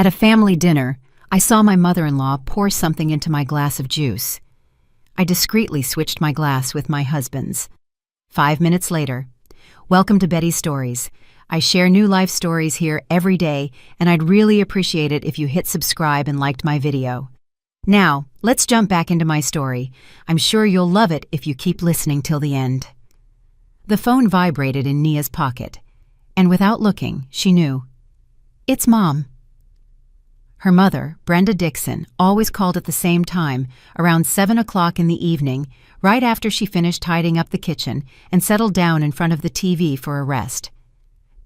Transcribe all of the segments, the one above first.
At a family dinner, I saw my mother-in-law pour something into my glass of juice. I discreetly switched my glass with my husband's. 5 minutes later, welcome to Betty's Stories. I share new life stories here every day, and I'd really appreciate it if you hit subscribe and liked my video. Now, let's jump back into my story. I'm sure you'll love it if you keep listening till the end. The phone vibrated in Nia's pocket, and without looking, she knew. It's Mom. Her mother, Brenda Dixon, always called at the same time, around 7 o'clock in the evening, right after she finished tidying up the kitchen and settled down in front of the TV for a rest.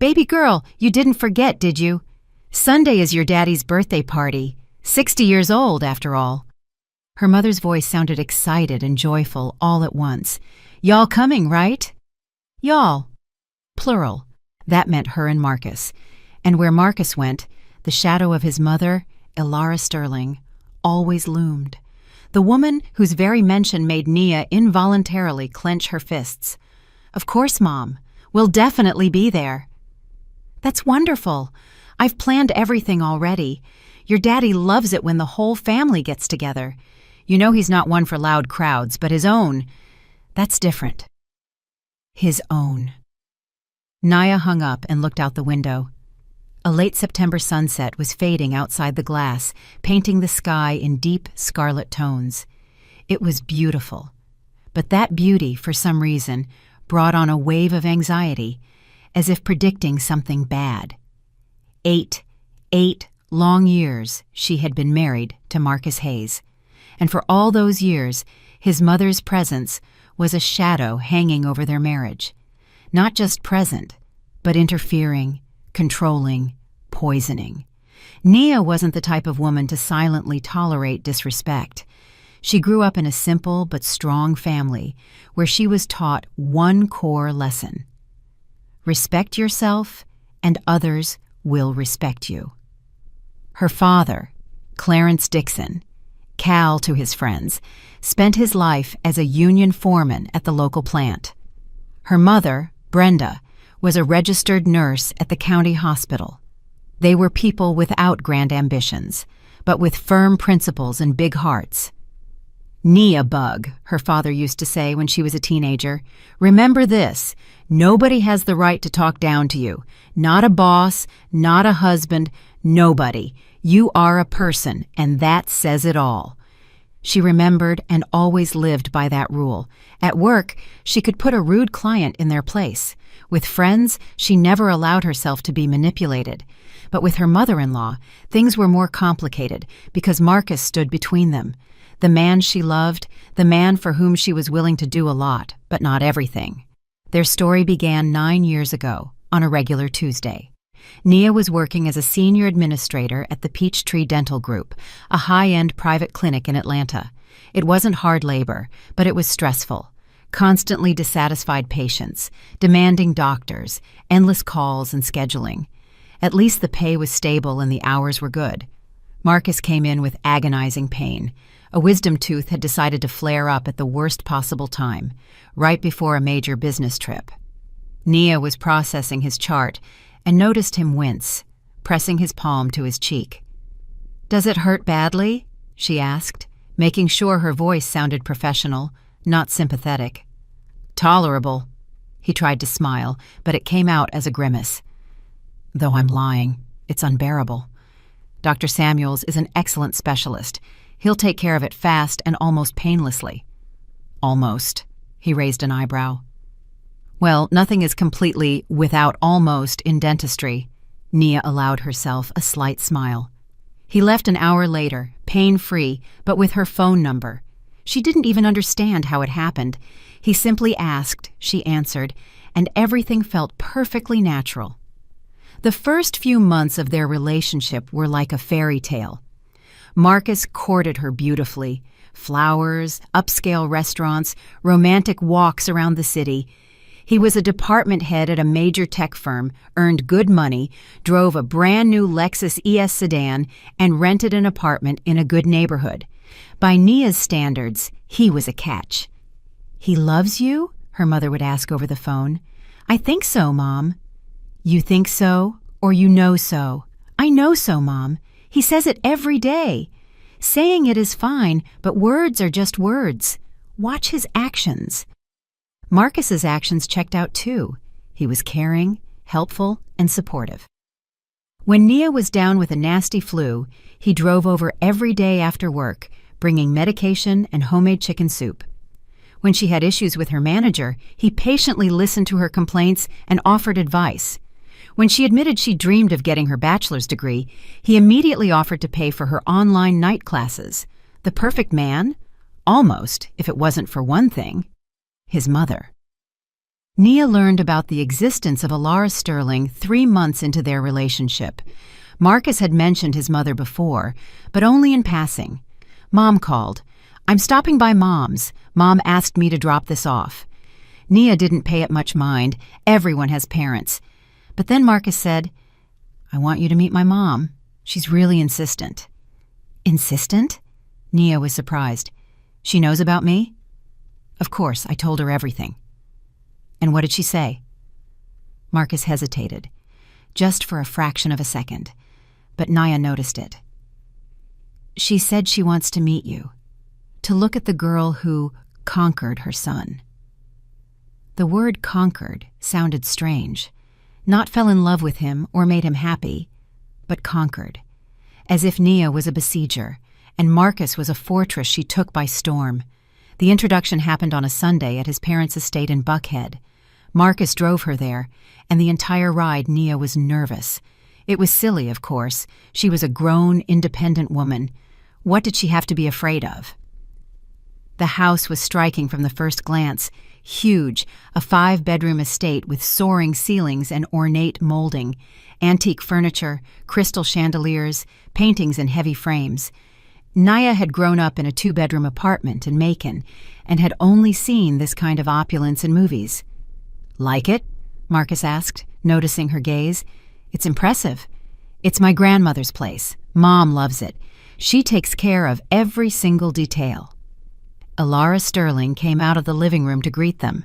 "Baby girl, you didn't forget, did you? Sunday is your daddy's birthday party. 60 years old, after all." Her mother's voice sounded excited and joyful all at once. "Y'all coming, right?" Y'all. Plural. That meant her and Marcus. And where Marcus went, the shadow of his mother, Elara Sterling, always loomed. The woman whose very mention made Nia involuntarily clench her fists. "Of course, Mom. We'll definitely be there." "That's wonderful. I've planned everything already. Your daddy loves it when the whole family gets together. You know he's not one for loud crowds, but his own, that's different." His own. Nia hung up and looked out the window. A late September sunset was fading outside the glass, painting the sky in deep scarlet tones. It was beautiful. But that beauty, for some reason, brought on a wave of anxiety, as if predicting something bad. 8 long years she had been married to Marcus Hayes, and for all those years his mother's presence was a shadow hanging over their marriage. Not just present, but interfering, controlling, poisoning. Nia wasn't the type of woman to silently tolerate disrespect. She grew up in a simple but strong family where she was taught one core lesson: respect yourself and others will respect you. Her father, Clarence Dixon, Cal to his friends, spent his life as a union foreman at the local plant. Her mother, Brenda, was a registered nurse at the county hospital. They were people without grand ambitions, but with firm principles and big hearts. "Nia Bug," her father used to say when she was a teenager. "Remember this, nobody has the right to talk down to you. Not a boss, not a husband, nobody. You are a person, and that says it all." She remembered and always lived by that rule. At work, she could put a rude client in their place. With friends, she never allowed herself to be manipulated. But with her mother-in-law, things were more complicated because Marcus stood between them. The man she loved, the man for whom she was willing to do a lot, but not everything. Their story began 9 years ago, on a regular Tuesday. Nia was working as a senior administrator at the Peachtree Dental Group, a high-end private clinic in Atlanta. It wasn't hard labor, but it was stressful. Constantly dissatisfied patients, demanding doctors, endless calls and scheduling. At least the pay was stable and the hours were good. Marcus came in with agonizing pain. A wisdom tooth had decided to flare up at the worst possible time, right before a major business trip. Nia was processing his chart and noticed him wince, pressing his palm to his cheek. "Does it hurt badly?" she asked, making sure her voice sounded professional, not sympathetic. "Tolerable." He tried to smile, but it came out as a grimace. "Though I'm lying, it's unbearable. Dr. Samuels is an excellent specialist. He'll take care of it fast and almost painlessly." "Almost." He raised an eyebrow. "Well, nothing is completely without almost in dentistry." Nia allowed herself a slight smile. He left an hour later, pain-free, but with her phone number. She didn't even understand how it happened. He simply asked, she answered, and everything felt perfectly natural. The first few months of their relationship were like a fairy tale. Marcus courted her beautifully. Flowers, upscale restaurants, romantic walks around the city. He was a department head at a major tech firm, earned good money, drove a brand-new Lexus ES sedan, and rented an apartment in a good neighborhood. By Nia's standards, he was a catch. "He loves you?" her mother would ask over the phone. "I think so, Mom." "You think so, or you know so?" "I know so, Mom. He says it every day. Saying it is fine, but words are just words. Watch his actions. Marcus's actions checked out too. He was caring, helpful, and supportive. When Nia was down with a nasty flu, he drove over every day after work, bringing medication and homemade chicken soup. When she had issues with her manager, he patiently listened to her complaints and offered advice. When she admitted she dreamed of getting her bachelor's degree, he immediately offered to pay for her online night classes. The perfect man? Almost, if it wasn't for one thing: his mother. Nia learned about the existence of Alara Sterling 3 months into their relationship. Marcus had mentioned his mother before, but only in passing. Mom called. "I'm stopping by Mom's. Mom asked me to drop this off." Nia didn't pay it much mind. Everyone has parents. But then Marcus said, "I want you to meet my mom. She's really insistent." Insistent? Nia was surprised. "She knows about me?" "Of course, I told her everything." "And what did she say?" Marcus hesitated, just for a fraction of a second, but Nia noticed it. "She said she wants to meet you, to look at the girl who conquered her son." The word conquered sounded strange. Not fell in love with him or made him happy, but conquered, as if Nia was a besieger, and Marcus was a fortress she took by storm. The introduction happened on a Sunday at his parents' estate in Buckhead. Marcus drove her there, and the entire ride Nia was nervous. It was silly, of course. She was a grown, independent woman. What did she have to be afraid of? The house was striking from the first glance. Huge, a 5-bedroom estate with soaring ceilings and ornate molding, antique furniture, crystal chandeliers, paintings in heavy frames. Nia had grown up in a 2-bedroom apartment in Macon and had only seen this kind of opulence in movies. "Like it?" Marcus asked, noticing her gaze. "It's impressive. It's my grandmother's place. Mom loves it. She takes care of every single detail." Alara Sterling came out of the living room to greet them.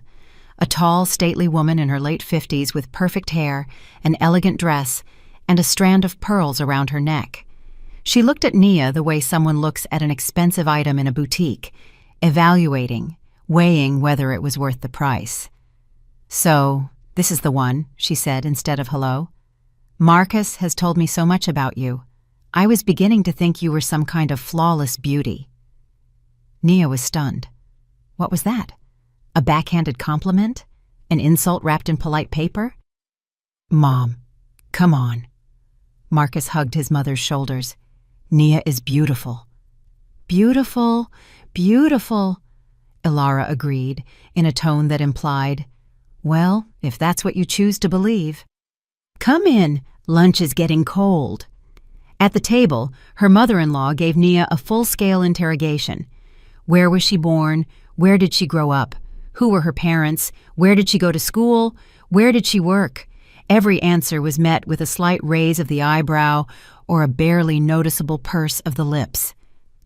A tall, stately woman in her late 50s with perfect hair, an elegant dress, and a strand of pearls around her neck. She looked at Nia the way someone looks at an expensive item in a boutique, evaluating, weighing whether it was worth the price. "So, this is the one," she said instead of hello. "Marcus has told me so much about you. I was beginning to think you were some kind of flawless beauty." Nia was stunned. What was that? A backhanded compliment? An insult wrapped in polite paper? "Mom, come on." Marcus hugged his mother's shoulders. "Nia is beautiful." "Beautiful, beautiful," Alara agreed in a tone that implied, "Well, if that's what you choose to believe." "Come in, lunch is getting cold." At the table, her mother-in-law gave Nia a full-scale interrogation. Where was she born? Where did she grow up? Who were her parents? Where did she go to school? Where did she work? Every answer was met with a slight raise of the eyebrow or a barely noticeable purse of the lips.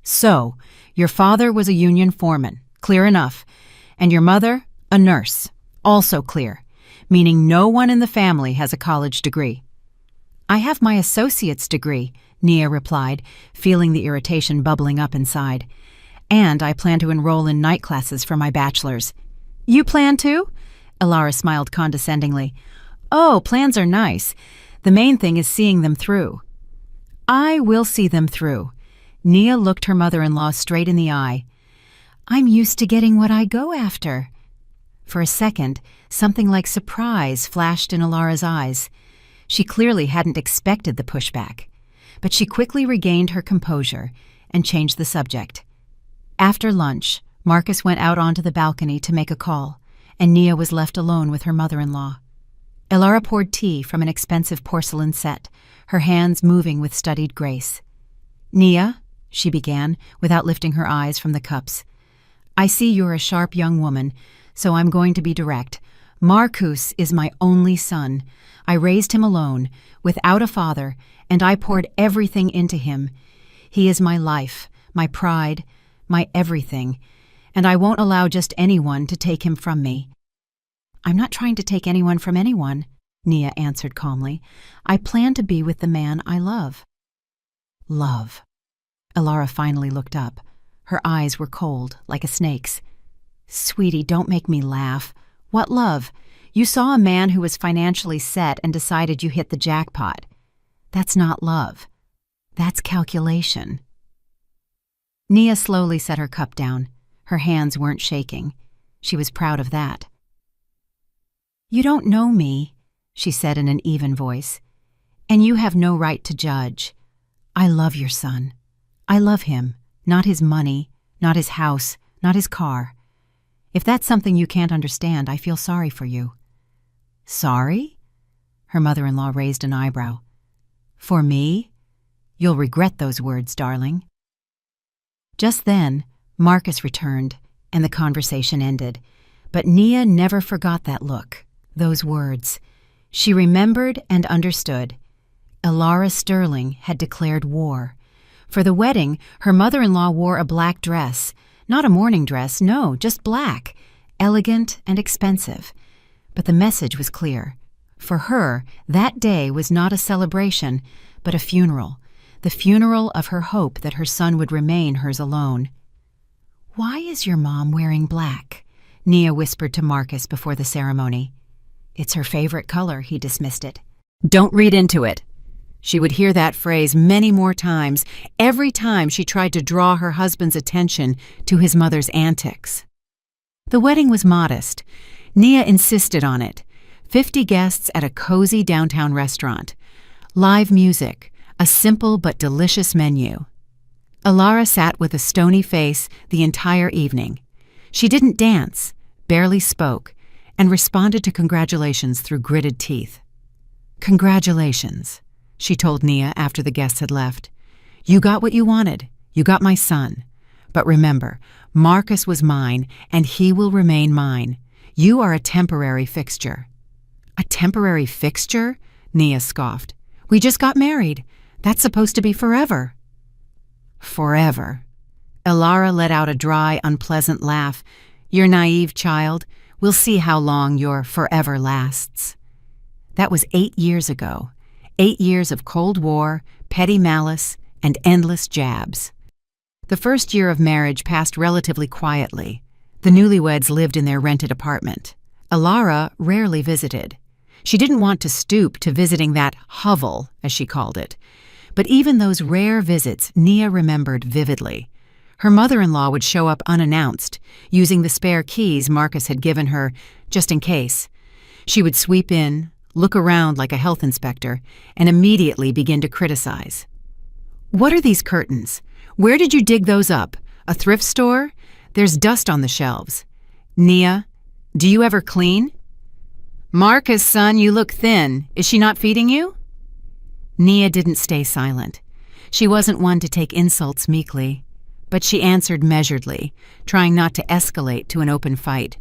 "So, your father was a union foreman, clear enough, and your mother, a nurse, also clear, meaning no one in the family has a college degree." "I have my associate's degree," Nia replied, feeling the irritation bubbling up inside. "And I plan to enroll in night classes for my bachelor's." "You plan to?" Alara smiled condescendingly. "Oh, plans are nice. The main thing is seeing them through." "I will see them through." Nia looked her mother-in-law straight in the eye. "I'm used to getting what I go after." For a second, something like surprise flashed in Alara's eyes. She clearly hadn't expected the pushback, but she quickly regained her composure and changed the subject. After lunch, Marcus went out onto the balcony to make a call, and Nia was left alone with her mother-in-law. Alara poured tea from an expensive porcelain set, her hands moving with studied grace. "Nia," she began, without lifting her eyes from the cups, "I see you're a sharp young woman, so I'm going to be direct. Marcus is my only son. I raised him alone, without a father, and I poured everything into him. He is my life, my pride, my everything, and I won't allow just anyone to take him from me." "I'm not trying to take anyone from anyone," Nia answered calmly. "I plan to be with the man I love." Love. Elara finally looked up. Her eyes were cold, like a snake's. Sweetie, don't make me laugh. What love? You saw a man who was financially set and decided you hit the jackpot. That's not love. That's calculation. Nia slowly set her cup down. Her hands weren't shaking. She was proud of that. You don't know me, she said in an even voice, and you have no right to judge. I love your son. I love him, not his money, not his house, not his car. If that's something you can't understand, I feel sorry for you. Sorry? Her mother-in-law raised an eyebrow. For me? You'll regret those words, darling. Just then, Marcus returned, and the conversation ended. But Nia never forgot that look, those words. She remembered and understood. Elara Sterling had declared war. For the wedding, her mother-in-law wore a black dress. Not a mourning dress, no, just black, elegant and expensive. But the message was clear. For her, that day was not a celebration, but a funeral. The funeral of her hope that her son would remain hers alone. Why is your mom wearing black? Nia whispered to Marcus before the ceremony. It's her favorite color, he dismissed it. Don't read into it. She would hear that phrase many more times, every time she tried to draw her husband's attention to his mother's antics. The wedding was modest. Nia insisted on it. 50 guests at a cozy downtown restaurant. Live music, a simple but delicious menu. Elara sat with a stony face the entire evening. She didn't dance, barely spoke, and responded to congratulations through gritted teeth. Congratulations, she told Nia after the guests had left. You got what you wanted. You got my son. But remember, Marcus was mine, and he will remain mine. You are a temporary fixture. A temporary fixture? Nia scoffed. We just got married. That's supposed to be forever. Forever. Elara let out a dry, unpleasant laugh. You're naive, child. We'll see how long your forever lasts. That was 8 years ago. 8 years of Cold War, petty malice, and endless jabs. The first year of marriage passed relatively quietly. The newlyweds lived in their rented apartment. Elara rarely visited. She didn't want to stoop to visiting that hovel, as she called it. But even those rare visits Nia remembered vividly. Her mother-in-law would show up unannounced, using the spare keys Marcus had given her, just in case. She would sweep in, look around like a health inspector, and immediately begin to criticize. What are these curtains? Where did you dig those up? A thrift store? There's dust on the shelves. Nia, do you ever clean? Marcus, son, you look thin. Is she not feeding you? Nia didn't stay silent. She wasn't one to take insults meekly, but she answered measuredly, trying not to escalate to an open fight.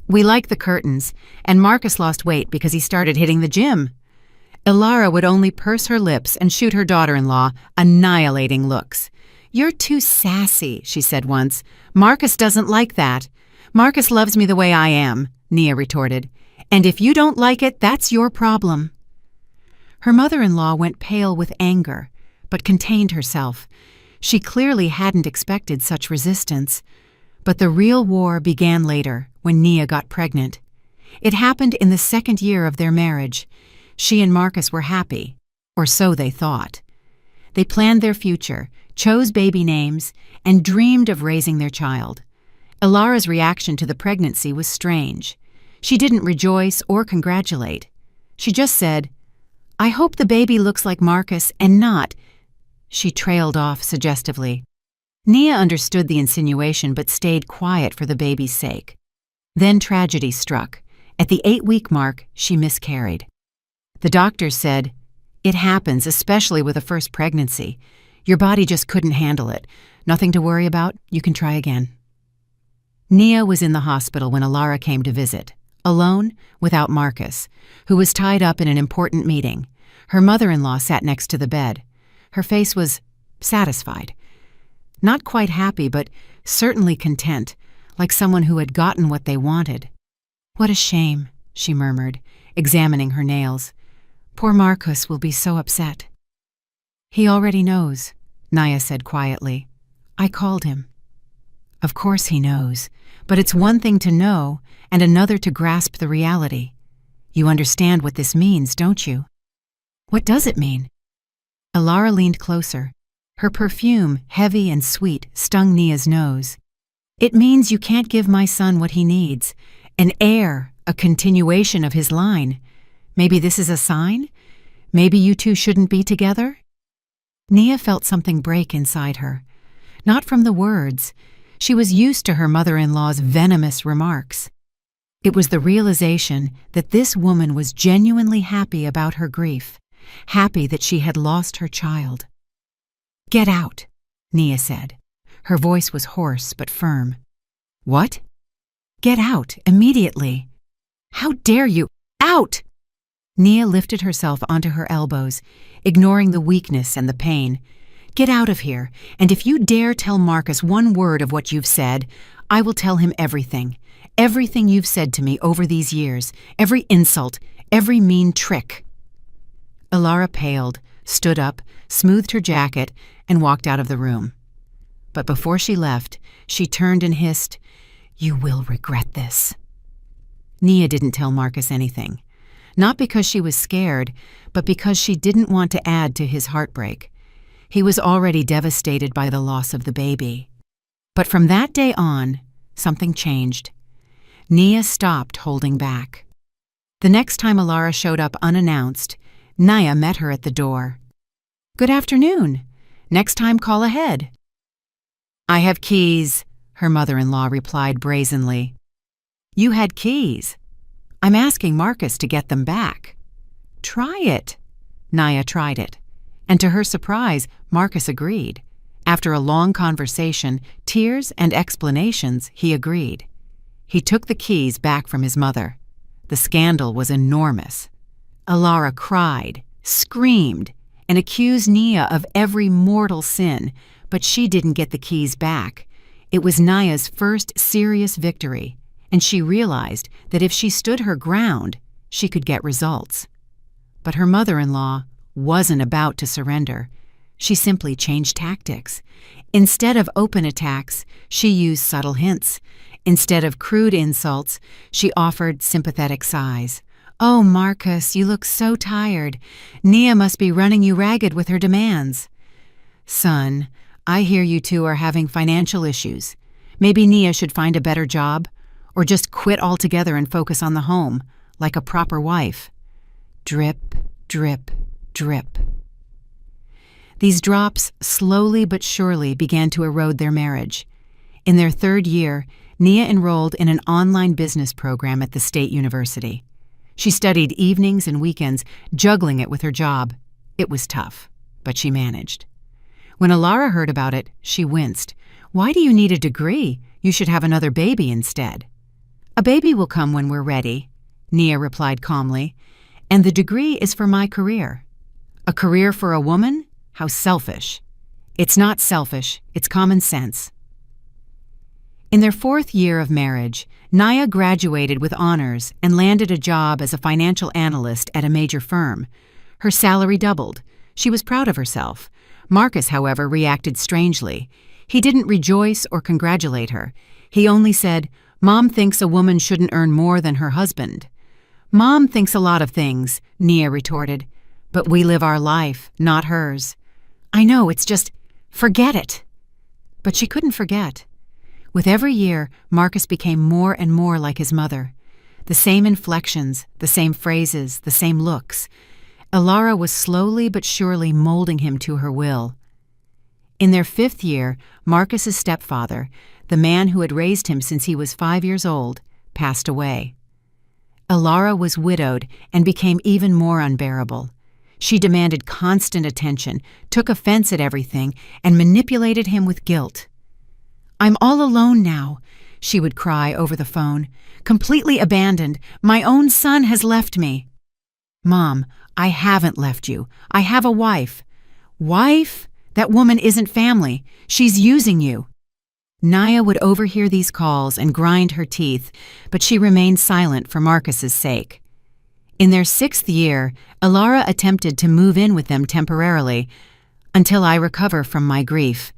We like the curtains, and Marcus lost weight because he started hitting the gym. Elara would only purse her lips and shoot her daughter-in-law annihilating looks. You're too sassy, she said once. Marcus doesn't like that. Marcus loves me the way I am, Nia retorted. And if you don't like it, that's your problem. Her mother-in-law went pale with anger, but contained herself. She clearly hadn't expected such resistance. But the real war began later, when Nia got pregnant. It happened in the second year of their marriage. She and Marcus were happy, or so they thought. They planned their future, chose baby names, and dreamed of raising their child. Elara's reaction to the pregnancy was strange. She didn't rejoice or congratulate. She just said, I hope the baby looks like Marcus and not. She trailed off suggestively. Nia understood the insinuation but stayed quiet for the baby's sake. Then tragedy struck. At the 8-week mark, she miscarried. The doctors said, It happens, especially with a first pregnancy. Your body just couldn't handle it. Nothing to worry about. You can try again. Nia was in the hospital when Elara came to visit, alone, without Marcus, who was tied up in an important meeting. Her mother-in-law sat next to the bed. Her face was satisfied. Not quite happy, but certainly content, like someone who had gotten what they wanted. What a shame, she murmured, examining her nails. Poor Marcus will be so upset. He already knows, Naya said quietly. I called him. Of course he knows, but it's one thing to know and another to grasp the reality. You understand what this means, don't you? What does it mean? Alara leaned closer. Her perfume, heavy and sweet, stung Nia's nose. It means you can't give my son what he needs. An heir, a continuation of his line. Maybe this is a sign? Maybe you two shouldn't be together? Nia felt something break inside her. Not from the words. She was used to her mother-in-law's venomous remarks. It was the realization that this woman was genuinely happy about her grief, happy that she had lost her child. Get out, Nia said. Her voice was hoarse but firm. What? Get out, immediately. How dare you? Out! Nia lifted herself onto her elbows, ignoring the weakness and the pain. Get out of here, and if you dare tell Marcus one word of what you've said, I will tell him everything. Everything you've said to me over these years, every insult, every mean trick. Alara paled, stood up, smoothed her jacket, and walked out of the room. But before she left, she turned and hissed, You will regret this. Nia didn't tell Marcus anything. Not because she was scared, but because she didn't want to add to his heartbreak. He was already devastated by the loss of the baby. But from that day on, something changed. Nia stopped holding back. The next time Alara showed up unannounced, Naya met her at the door. Good afternoon. Next time call ahead. I have keys, her mother-in-law replied brazenly. You had keys. I'm asking Marcus to get them back. Try it. Naya tried it. And to her surprise, Marcus agreed. After a long conversation, tears and explanations, he agreed. He took the keys back from his mother. The scandal was enormous. Alara cried, screamed, and accused Nia of every mortal sin, but she didn't get the keys back. It was Naya's first serious victory, and she realized that if she stood her ground, she could get results. But her mother-in-law wasn't about to surrender. She simply changed tactics. Instead of open attacks, she used subtle hints. Instead of crude insults, she offered sympathetic sighs. Oh, Marcus, you look so tired. Nia must be running you ragged with her demands. Son, I hear you two are having financial issues. Maybe Nia should find a better job, or just quit altogether and focus on the home, like a proper wife. Drip, drip, drip. These drops slowly but surely began to erode their marriage. In their third year, Nia enrolled in an online business program at the State University. She studied evenings and weekends, juggling it with her job. It was tough, but she managed. When Alara heard about it, she winced. Why do you need a degree? You should have another baby instead. A baby will come when we're ready, Nia replied calmly, and the degree is for my career. A career for a woman? How selfish. It's not selfish, it's common sense. In their fourth year of marriage, Naya graduated with honors and landed a job as a financial analyst at a major firm. Her salary doubled. She was proud of herself. Marcus, however, reacted strangely. He didn't rejoice or congratulate her. He only said, Mom thinks a woman shouldn't earn more than her husband. Mom thinks a lot of things, Nia retorted. But we live our life, not hers. I know, it's just, forget it. But she couldn't forget. With every year, Marcus became more and more like his mother. The same inflections, the same phrases, the same looks. Alara was slowly but surely molding him to her will. In their fifth year, Marcus's stepfather, the man who had raised him since he was 5 years old, passed away. Alara was widowed and became even more unbearable. She demanded constant attention, took offense at everything, and manipulated him with guilt. I'm all alone now, she would cry over the phone. Completely abandoned. My own son has left me. Mom, I haven't left you. I have a wife. Wife? That woman isn't family. She's using you. Naya would overhear these calls and grind her teeth, but she remained silent for Marcus's sake. In their 6th year, Alara attempted to move in with them temporarily. Until I recover from my grief.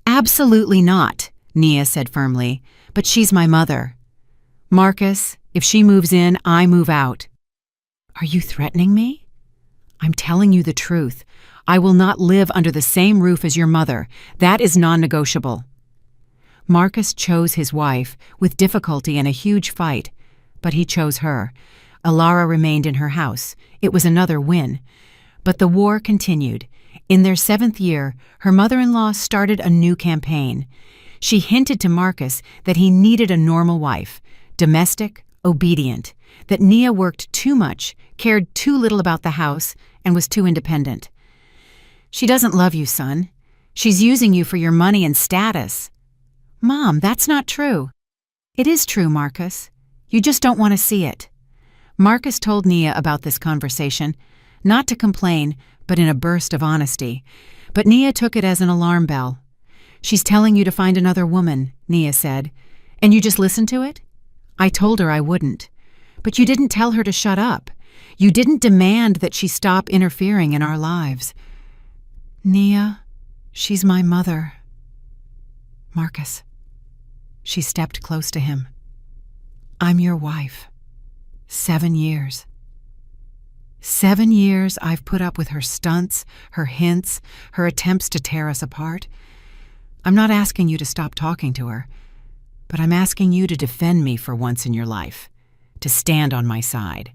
Absolutely not, Nia said firmly, but she's my mother. Marcus, if she moves in, I move out. Are you threatening me? I'm telling you the truth. I will not live under the same roof as your mother. That is non-negotiable. Marcus chose his wife, with difficulty and a huge fight, but he chose her. Alara remained in her house. It was another win. But the war continued. In their 7th year, her mother-in-law started a new campaign. She hinted to Marcus that he needed a normal wife, domestic, obedient, that Nia worked too much, cared too little about the house, and was too independent. She doesn't love you, son. She's using you for your money and status. Mom, that's not true. It is true, Marcus. You just don't want to see it. Marcus told Nia about this conversation, not to complain, but in a burst of honesty. But Nia took it as an alarm bell. She's telling you to find another woman, Nia said. And you just listened to it? I told her I wouldn't. But you didn't tell her to shut up. You didn't demand that she stop interfering in our lives. Nia, she's my mother. Marcus. She stepped close to him. I'm your wife. 7 years. 7 years I've put up with her stunts, her hints, her attempts to tear us apart. I'm not asking you to stop talking to her, but I'm asking you to defend me for once in your life, to stand on my side.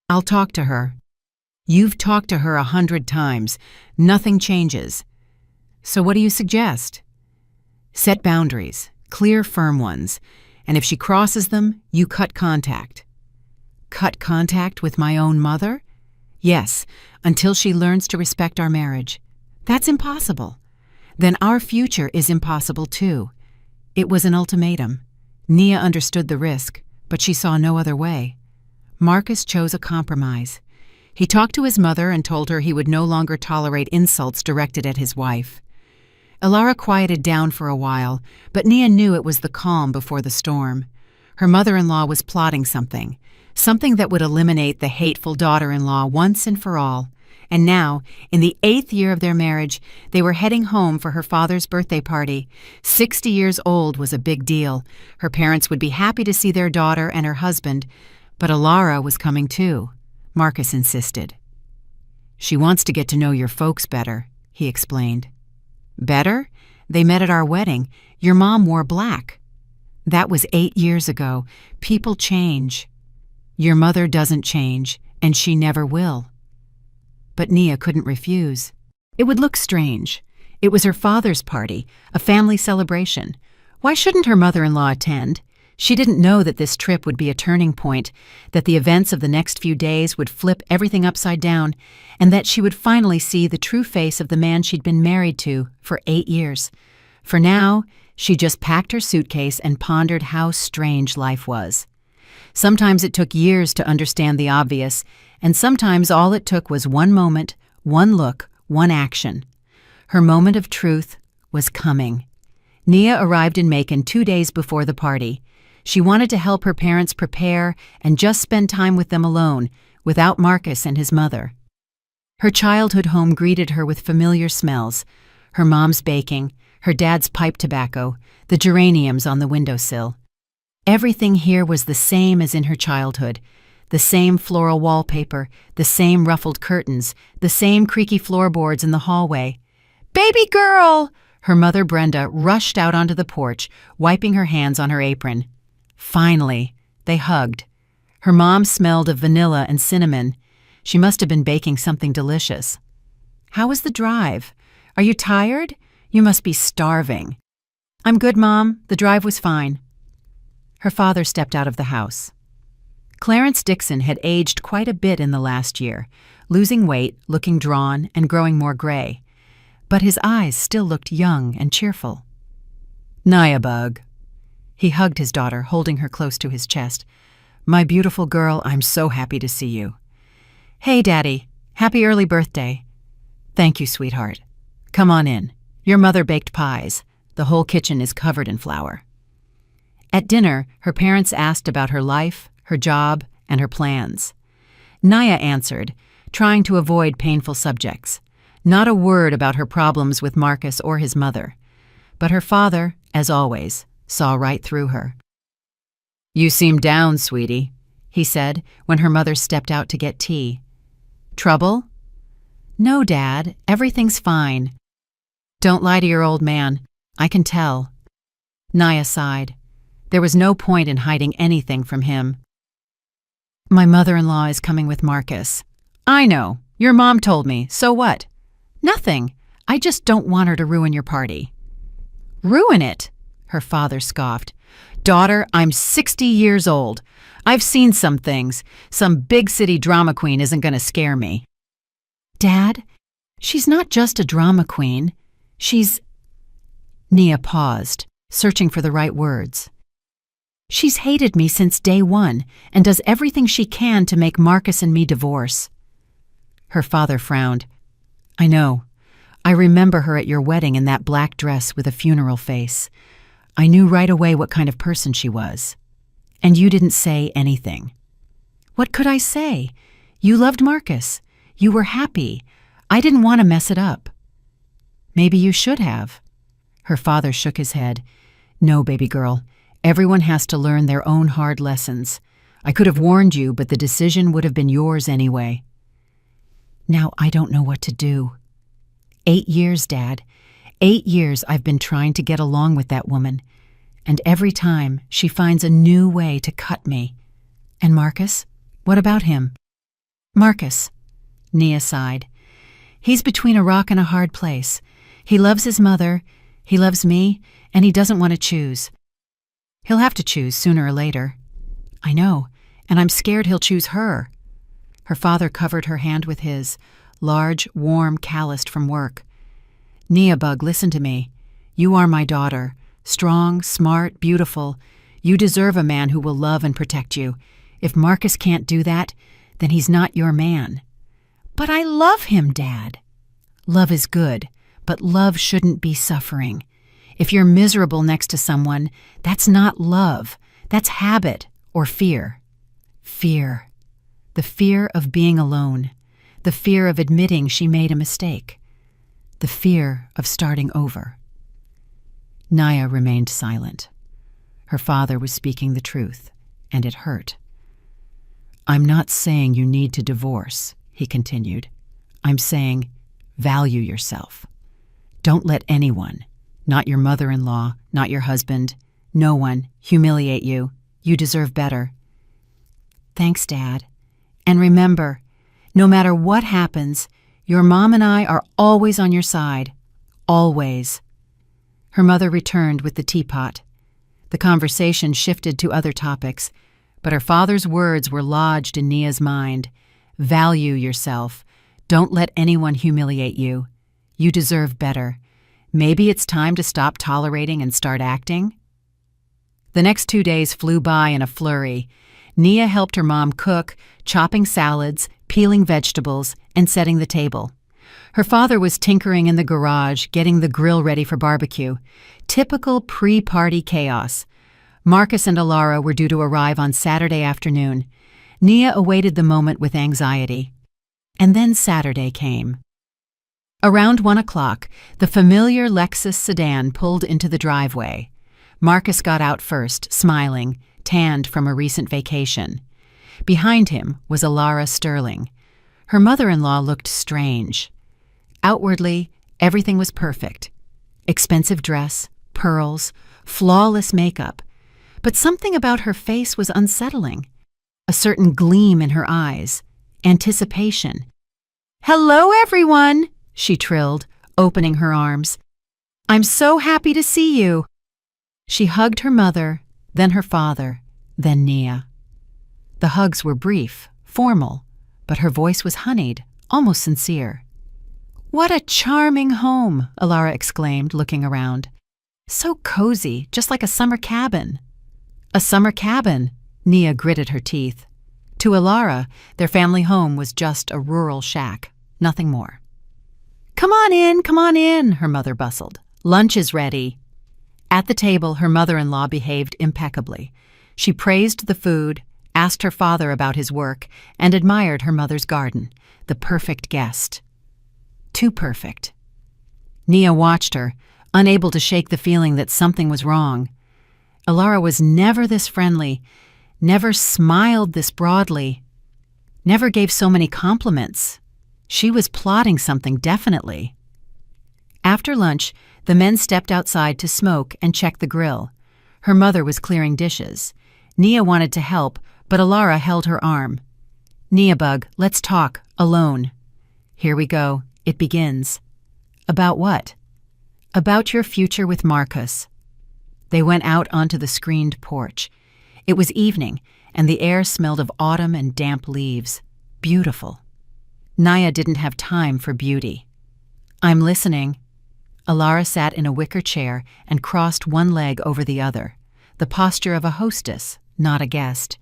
I'll talk to her. You've talked to her 100 times. Nothing changes. So what do you suggest? Set boundaries, clear, firm ones, and if she crosses them, you cut contact. Cut contact with my own mother? Yes, until she learns to respect our marriage. That's impossible. Then our future is impossible too. It was an ultimatum. Nia understood the risk, but she saw no other way. Marcus chose a compromise. He talked to his mother and told her he would no longer tolerate insults directed at his wife. Alara quieted down for a while, but Nia knew it was the calm before the storm. Her mother-in-law was plotting something that would eliminate the hateful daughter-in-law once and for all. And now, in the 8th year of their marriage, they were heading home for her father's birthday party. 60 years old was a big deal. Her parents would be happy to see their daughter and her husband, but Alara was coming too, Marcus insisted. She wants to get to know your folks better, he explained. Better? They met at our wedding. Your mom wore black. That was 8 years ago. People change. Your mother doesn't change, and she never will. But Nia couldn't refuse. It would look strange. It was her father's party, a family celebration. Why shouldn't her mother-in-law attend? She didn't know that this trip would be a turning point, that the events of the next few days would flip everything upside down, and that she would finally see the true face of the man she'd been married to for 8 years. For now, she just packed her suitcase and pondered how strange life was. Sometimes it took years to understand the obvious, and sometimes all it took was one moment, one look, one action. Her moment of truth was coming. Nia arrived in Macon 2 days before the party. She wanted to help her parents prepare and just spend time with them alone, without Marcus and his mother. Her childhood home greeted her with familiar smells: her mom's baking, her dad's pipe tobacco, the geraniums on the windowsill. Everything here was the same as in her childhood. The same floral wallpaper, the same ruffled curtains, the same creaky floorboards in the hallway. "Baby girl!" Her mother Brenda rushed out onto the porch, wiping her hands on her apron. Finally, they hugged. Her mom smelled of vanilla and cinnamon. She must have been baking something delicious. "How was the drive? Are you tired? You must be starving." "I'm good, Mom. The drive was fine." Her father stepped out of the house. Clarence Dixon had aged quite a bit in the last year, losing weight, looking drawn, and growing more gray. But his eyes still looked young and cheerful. "Nia Bug." He hugged his daughter, holding her close to his chest. "My beautiful girl, I'm so happy to see you." "Hey, Daddy. Happy early birthday." "Thank you, sweetheart. Come on in. Your mother baked pies. The whole kitchen is covered in flour." At dinner, her parents asked about her life, her job, and her plans. Nia answered, trying to avoid painful subjects. Not a word about her problems with Marcus or his mother. But her father, as always, saw right through her. "You seem down, sweetie," he said when her mother stepped out to get tea. "Trouble?" "No, Dad, everything's fine." "Don't lie to your old man. I can tell." Nia sighed. There was no point in hiding anything from him. "My mother-in-law is coming with Marcus." "I know. Your mom told me. So what?" "Nothing. I just don't want her to ruin your party." "Ruin it?" her father scoffed. "Daughter, I'm 60 years old. I've seen some things. Some big city drama queen isn't going to scare me." "Dad, she's not just a drama queen. She's—" Nia paused, searching for the right words. "She's hated me since day one and does everything she can to make Marcus and me divorce." Her father frowned. "I know. I remember her at your wedding in that black dress with a funeral face. I knew right away what kind of person she was. And you didn't say anything." "What could I say? You loved Marcus. You were happy. I didn't want to mess it up." "Maybe you should have." Her father shook his head. "No, baby girl. Everyone has to learn their own hard lessons. I could have warned you, but the decision would have been yours anyway." "Now I don't know what to do." 8 years, Dad. 8 years I've been trying to get along with that woman. And every time she finds a new way to cut me. And Marcus? What about him?" "Marcus," Nia sighed. "He's between a rock and a hard place. He loves his mother, he loves me, and he doesn't want to choose. He'll have to choose sooner or later." "I know, and I'm scared he'll choose her." Her father covered her hand with his, large, warm, calloused from work. "Nia Bug, listen to me. You are my daughter. Strong, smart, beautiful. You deserve a man who will love and protect you. If Marcus can't do that, then he's not your man." "But I love him, Dad." "Love is good, but love shouldn't be suffering. If you're miserable next to someone, that's not love. That's habit or fear." Fear. The fear of being alone. The fear of admitting she made a mistake. The fear of starting over. Nia remained silent. Her father was speaking the truth, and it hurt. "I'm not saying you need to divorce," he continued. "I'm saying value yourself. Don't let anyone, not your mother-in-law, not your husband, no one, humiliate you. You deserve better." "Thanks, Dad. And remember, no matter what happens, your mom and I are always on your side. Always." Her mother returned with the teapot. The conversation shifted to other topics, but her father's words were lodged in Nia's mind. Value yourself. Don't let anyone humiliate you. You deserve better. Maybe it's time to stop tolerating and start acting. The next 2 days flew by in a flurry. Nia helped her mom cook, chopping salads, peeling vegetables, and setting the table. Her father was tinkering in the garage, getting the grill ready for barbecue. Typical pre-party chaos. Marcus and Alara were due to arrive on Saturday afternoon. Nia awaited the moment with anxiety. And then Saturday came. Around 1 o'clock, the familiar Lexus sedan pulled into the driveway. Marcus got out first, smiling, tanned from a recent vacation. Behind him was Alara Sterling. Her mother-in-law looked strange. Outwardly, everything was perfect. Expensive dress, pearls, flawless makeup. But something about her face was unsettling. A certain gleam in her eyes. Anticipation. "Hello, everyone," she trilled, opening her arms. "I'm so happy to see you." She hugged her mother, then her father, then Nia. The hugs were brief, formal, but her voice was honeyed, almost sincere. "What a charming home," Alara exclaimed, looking around. "So cozy, just like a summer cabin." "A summer cabin," Nia gritted her teeth. To Alara, their family home was just a rural shack, nothing more. Come on in," her mother bustled. "Lunch is ready." At the table, her mother-in-law behaved impeccably. She praised the food, asked her father about his work, and admired her mother's garden, the perfect guest. Too perfect. Nia watched her, unable to shake the feeling that something was wrong. Alara was never this friendly, never smiled this broadly, never gave so many compliments. She was plotting something, definitely. After lunch, the men stepped outside to smoke and check the grill. Her mother was clearing dishes. Nia wanted to help, but Alara held her arm. "Nia Bug, let's talk, alone." "Here we go. It begins." "About what?" "About your future with Marcus." They went out onto the screened porch. It was evening, and the air smelled of autumn and damp leaves. Beautiful. Nia didn't have time for beauty. "I'm listening." Alara sat in a wicker chair and crossed one leg over the other, the posture of a hostess, not a guest.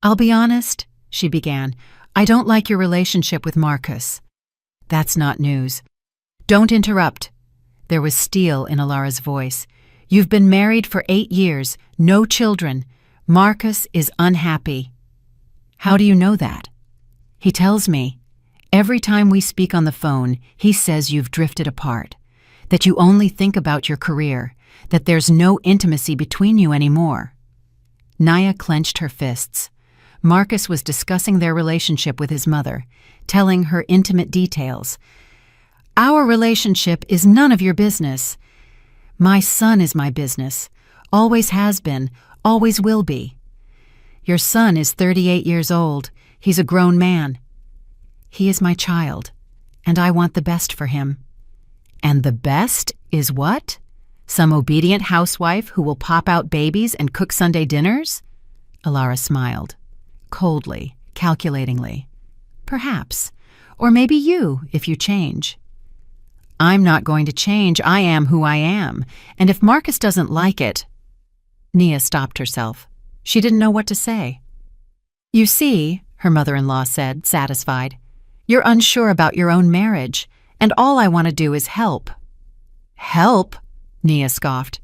"I'll be honest," she began. "I don't like your relationship with Marcus." "That's not news." "Don't interrupt." There was steel in Alara's voice. "You've been married for 8 years, no children. Marcus is unhappy." "How do you know that?" "He tells me. Every time we speak on the phone, he says you've drifted apart, that you only think about your career, that there's no intimacy between you anymore." Nia clenched her fists. Marcus was discussing their relationship with his mother, telling her intimate details. "Our relationship is none of your business. My son is my business, always has been, always will be. Your son is 38 years old. He's a grown man. He is my child, and I want the best for him." "And the best is what? Some obedient housewife who will pop out babies and cook Sunday dinners?" Alara smiled, coldly, calculatingly. "Perhaps. Or maybe you, if you change." "I'm not going to change. I am who I am. And if Marcus doesn't like it—" Nia stopped herself. She didn't know what to say. "You see," her mother-in-law said, satisfied, "you're unsure about your own marriage, and all I want to do is help." "Help?" Nia scoffed.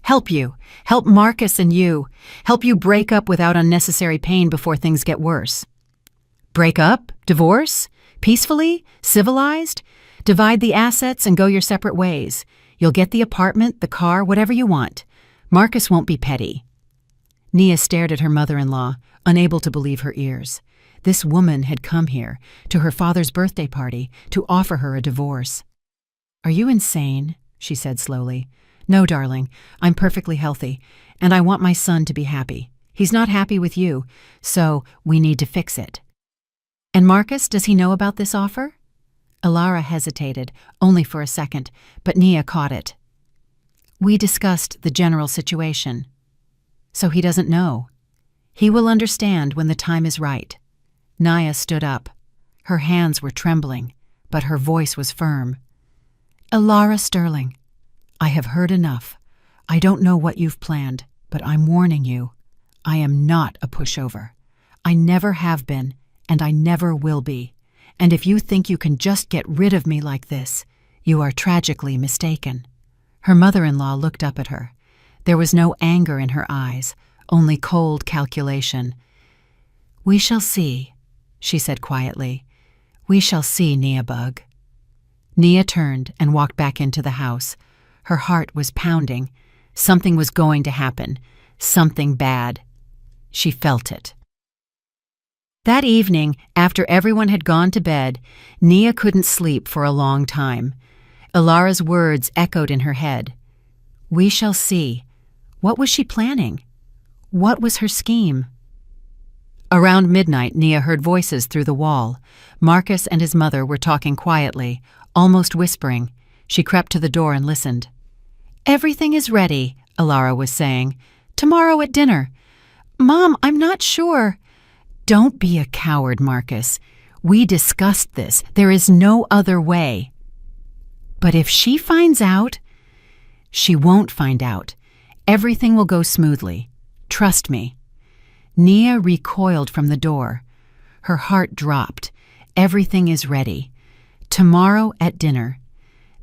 "Help you. Help Marcus and you. Help you break up without unnecessary pain before things get worse." "Break up? Divorce? Peacefully? Civilized? Divide the assets and go your separate ways. You'll get the apartment, the car, whatever you want. Marcus won't be petty." Nia stared at her mother-in-law, unable to believe her ears. This woman had come here, to her father's birthday party, to offer her a divorce. "Are you insane?" she said slowly. "No, darling, I'm perfectly healthy, and I want my son to be happy. He's not happy with you, so we need to fix it." "And Marcus, does he know about this offer?" Alara hesitated, only for a second, but Nia caught it. "We discussed the general situation. So he doesn't know. He will understand when the time is right." Nia stood up. Her hands were trembling, but her voice was firm. "Alara Sterling, I have heard enough. I don't know what you've planned, but I'm warning you. I am not a pushover. I never have been, and I never will be. And if you think you can just get rid of me like this, you are tragically mistaken." Her mother-in-law looked up at her. There was no anger in her eyes, only cold calculation. "We shall see," she said quietly. "We shall see, Nia Bug." Nia turned and walked back into the house. Her heart was pounding. Something was going to happen. Something bad. She felt it. That evening, after everyone had gone to bed, Nia couldn't sleep for a long time. Alara's words echoed in her head. We shall see. What was she planning? What was her scheme? Around midnight, Nia heard voices through the wall. Marcus and his mother were talking quietly, almost whispering. She crept to the door and listened. "Everything is ready," Alara was saying. "Tomorrow at dinner." "Mom, I'm not sure." "Don't be a coward, Marcus. We discussed this. There is no other way." "But if she finds out—" "She won't find out. Everything will go smoothly. Trust me." Nia recoiled from the door. Her heart dropped. Everything is ready. Tomorrow at dinner.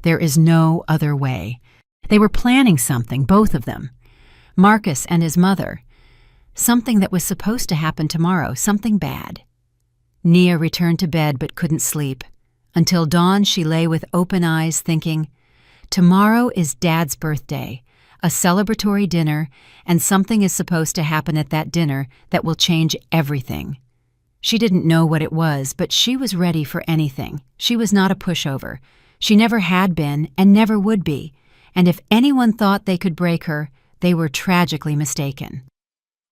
There is no other way. They were planning something, both of them. Marcus and his mother. Something that was supposed to happen tomorrow, something bad. Nia returned to bed but couldn't sleep. Until dawn, she lay with open eyes thinking, tomorrow is Dad's birthday, a celebratory dinner, and something is supposed to happen at that dinner that will change everything. She didn't know what it was, but she was ready for anything. She was not a pushover. She never had been and never would be, and if anyone thought they could break her, they were tragically mistaken.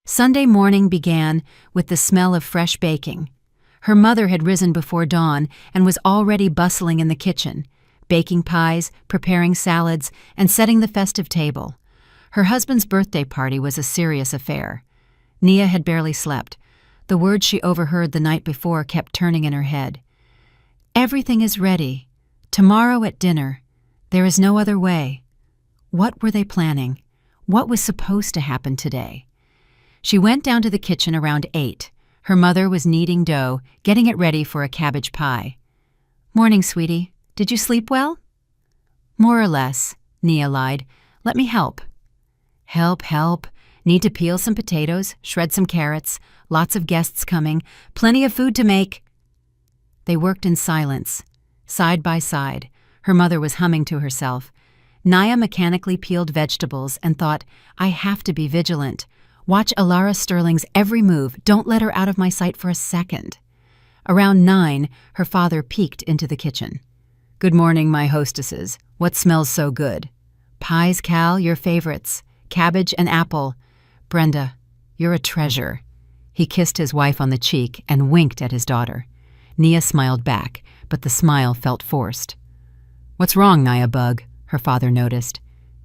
Sunday morning began with the smell of fresh baking. Her mother had risen before dawn and was already bustling in the kitchen, baking pies, preparing salads, and setting the festive table. Her husband's birthday party was a serious affair. Nia had barely slept. The words she overheard the night before kept turning in her head. Everything is ready. Tomorrow at dinner. There is no other way. What were they planning? What was supposed to happen today? She went down to the kitchen around 8. Her mother was kneading dough, getting it ready for a cabbage pie. "Morning, sweetie. Did you sleep well?" "More or less," Nia lied. "Let me help." Help. Need to peel some potatoes, shred some carrots, lots of guests coming, plenty of food to make. They worked in silence, side by side. Her mother was humming to herself. Nia mechanically peeled vegetables and thought, I have to be vigilant. Watch Alara Sterling's every move. Don't let her out of my sight for a second. Around 9, her father peeked into the kitchen. "Good morning, my hostesses. What smells so good?" "Pies, Cal, your favorites. Cabbage and apple. Brenda, you're a treasure." He kissed his wife on the cheek and winked at his daughter. Nia smiled back, but the smile felt forced. "What's wrong, Nia Bug?" her father noticed.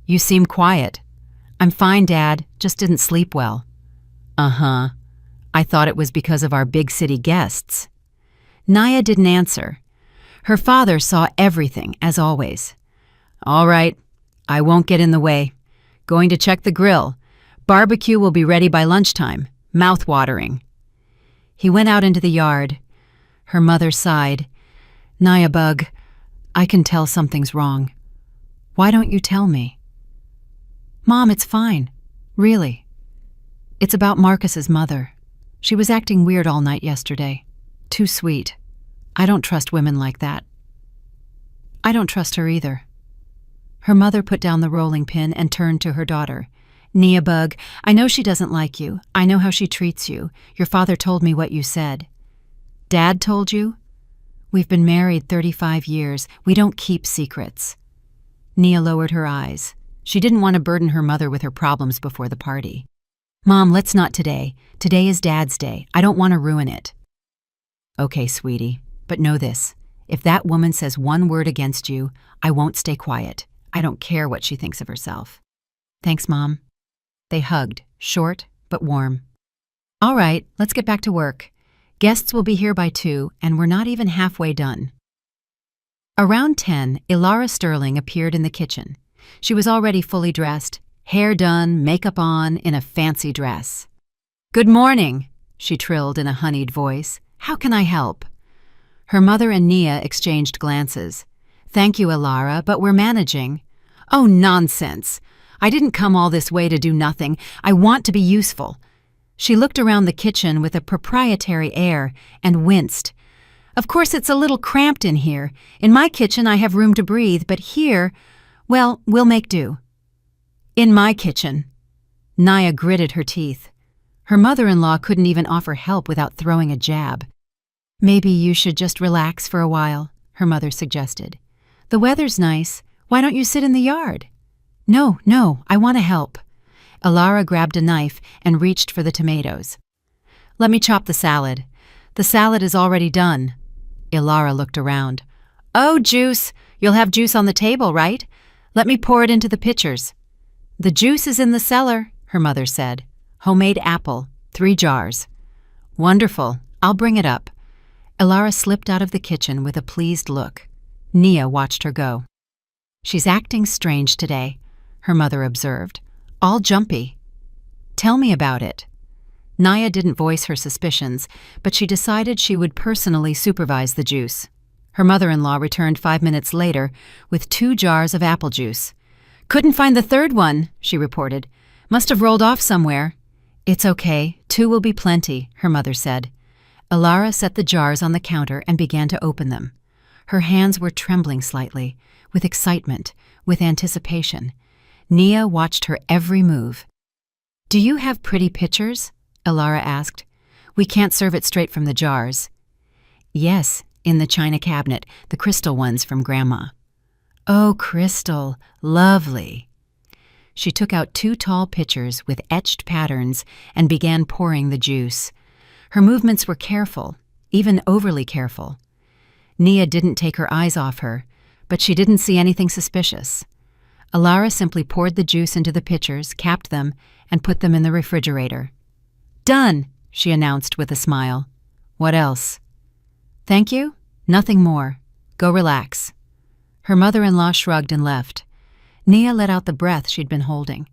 "You seem quiet." "I'm fine, Dad. Just didn't sleep well." "Uh-huh. I thought it was because of our big city guests." Nia didn't answer. Her father saw everything, as always. "All right. I won't get in the way. Going to check the grill. Barbecue will be ready by lunchtime. Mouth-watering." He went out into the yard. Her mother sighed. "Nia Bug, I can tell something's wrong. Why don't you tell me?" "Mom, it's fine. Really. It's about Marcus's mother. She was acting weird all night yesterday. Too sweet. I don't trust women like that." "I don't trust her either." Her mother put down the rolling pin and turned to her daughter. "Nia Bug, I know she doesn't like you. I know how she treats you. Your father told me what you said." "Dad told you?" "We've been married 35 years. We don't keep secrets." Nia lowered her eyes. She didn't want to burden her mother with her problems before the party. "Mom, let's not today. Today is Dad's day. I don't want to ruin it." "Okay, sweetie, but know this. If that woman says one word against you, I won't stay quiet. I don't care what she thinks of herself." "Thanks, Mom." They hugged, short but warm. "All right, let's get back to work. Guests will be here by 2, and we're not even halfway done." Around 10, Alara Sterling appeared in the kitchen. She was already fully dressed, hair done, makeup on, in a fancy dress. "Good morning," she trilled in a honeyed voice. "How can I help?" Her mother and Nia exchanged glances. "Thank you, Alara, but we're managing." "Oh, nonsense. I didn't come all this way to do nothing. I want to be useful." She looked around the kitchen with a proprietary air and winced. "Of course it's a little cramped in here. In my kitchen I have room to breathe, but here, well, we'll make do." "In my kitchen." Nia gritted her teeth. Her mother-in-law couldn't even offer help without throwing a jab. "Maybe you should just relax for a while," her mother suggested. "The weather's nice. Why don't you sit in the yard?" No, I want to help." Alara grabbed a knife and reached for the tomatoes. "Let me chop the salad. The salad is already done." Alara looked around. "Oh, juice. You'll have juice on the table, right? Let me pour it into the pitchers." "The juice is in the cellar," her mother said. "Homemade apple, 3 jars." "Wonderful. I'll bring it up." Alara slipped out of the kitchen with a pleased look. Nia watched her go. "She's acting strange today," her mother observed. "All jumpy." "Tell me about it." Nia didn't voice her suspicions, but she decided she would personally supervise the juice. Her mother-in-law returned 5 minutes later with 2 jars of apple juice. "Couldn't find the third one," she reported. "Must have rolled off somewhere." "It's okay. 2 will be plenty," her mother said. Alara set the jars on the counter and began to open them. Her hands were trembling slightly, with excitement, with anticipation. Nia watched her every move. "Do you have pretty pictures?" Elara asked. "We can't serve it straight from the jars." "Yes, in the china cabinet, the crystal ones from Grandma." "Oh, crystal, lovely." She took out 2 tall pitchers with etched patterns and began pouring the juice. Her movements were careful, even overly careful. Nia didn't take her eyes off her, but she didn't see anything suspicious. Elara simply poured the juice into the pitchers, capped them, and put them in the refrigerator. "Done," she announced with a smile. "What else?" "Thank you. Nothing more. Go relax." Her mother-in-law shrugged and left. Nia let out the breath she'd been holding.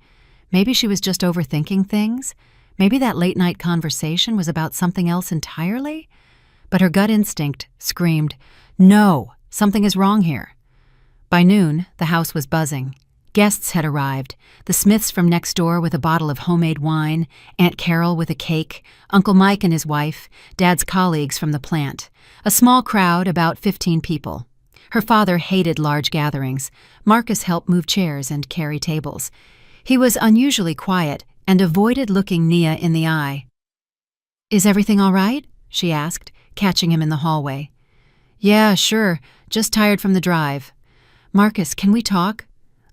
Maybe she was just overthinking things. Maybe that late-night conversation was about something else entirely. But her gut instinct screamed, "No, something is wrong here." By noon, the house was buzzing. Guests had arrived, the Smiths from next door with a bottle of homemade wine, Aunt Carol with a cake, Uncle Mike and his wife, Dad's colleagues from the plant. A small crowd, about 15 people. Her father hated large gatherings. Marcus helped move chairs and carry tables. He was unusually quiet and avoided looking Nia in the eye. "Is everything all right?" she asked, catching him in the hallway. "Yeah, sure. Just tired from the drive." "Marcus, can we talk?"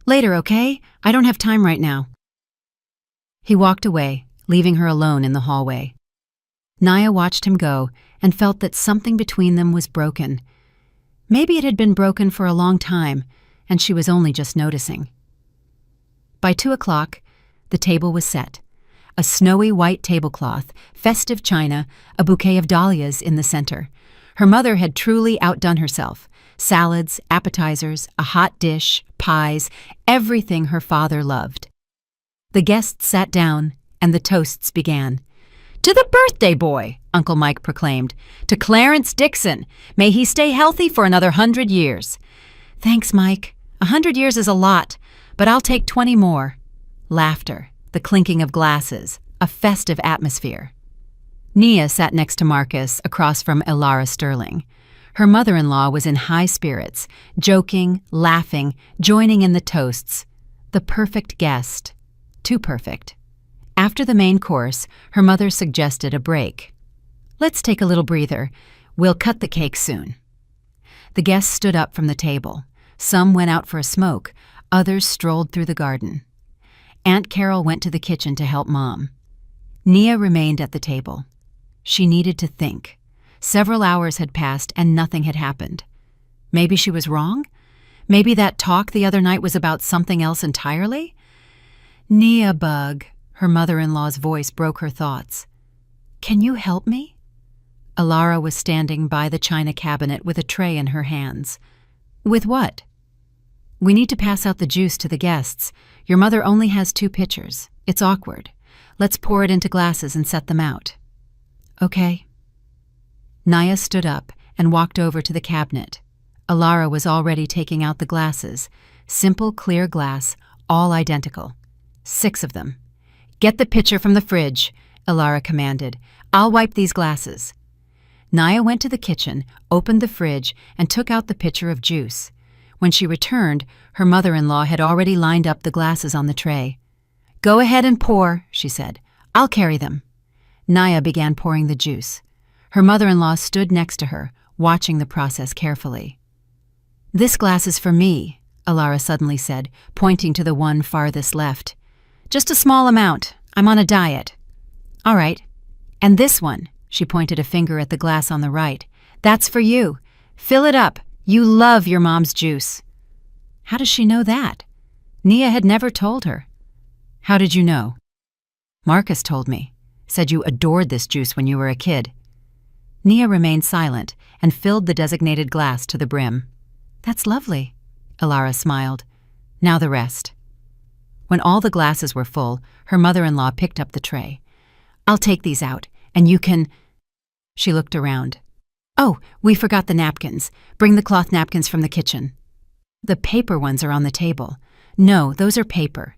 "Later, okay? I don't have time right now." He walked away, leaving her alone in the hallway. Nia watched him go and felt that something between them was broken. Maybe it had been broken for a long time, and she was only just noticing. By 2:00, the table was set. A snowy white tablecloth, festive china, a bouquet of dahlias in the center. Her mother had truly outdone herself. Salads, appetizers, a hot dish, pies, everything her father loved. The guests sat down, and the toasts began. "To the birthday boy," Uncle Mike proclaimed. "To Clarence Dixon. May he stay healthy for another 100 years. "Thanks, Mike. 100 years is a lot, but I'll take 20 more." Laughter, the clinking of glasses, a festive atmosphere. Nia sat next to Marcus, across from Elara Sterling. Her mother-in-law was in high spirits, joking, laughing, joining in the toasts. The perfect guest. Too perfect. After the main course, her mother suggested a break. "Let's take a little breather. We'll cut the cake soon." The guests stood up from the table. Some went out for a smoke, others strolled through the garden. Aunt Carol went to the kitchen to help Mom. Nia remained at the table. She needed to think. Several hours had passed and nothing had happened. Maybe she was wrong? Maybe that talk the other night was about something else entirely? "Nia Bug," her mother-in-law's voice broke her thoughts. "Can you help me?" Elara was standing by the china cabinet with a tray in her hands. "With what?" "We need to pass out the juice to the guests. Your mother only has 2 pitchers. It's awkward. Let's pour it into glasses and set them out." "Okay." Nia stood up and walked over to the cabinet. Elara was already taking out the glasses. Simple, clear glass, all identical. 6 of them. "Get the pitcher from the fridge," Elara commanded. "I'll wipe these glasses." Nia went to the kitchen, opened the fridge, and took out the pitcher of juice. When she returned, her mother-in-law had already lined up the glasses on the tray. "Go ahead and pour," she said. "I'll carry them." Nia began pouring the juice. Her mother-in-law stood next to her, watching the process carefully. "This glass is for me," Elara suddenly said, pointing to the one farthest left. "Just a small amount. I'm on a diet." "All right. And this one," she pointed a finger at the glass on the right. "That's for you. Fill it up. You love your mom's juice." How does she know that? Nia had never told her. "How did you know?" "Marcus told me. Said you adored this juice when you were a kid." Nia remained silent and filled the designated glass to the brim. "That's lovely," Elara smiled. "Now the rest." When all the glasses were full, her mother-in-law picked up the tray. "I'll take these out, and you can—" She looked around. "Oh, we forgot the napkins. Bring the cloth napkins from the kitchen." "The paper ones are on the table." "No, those are paper.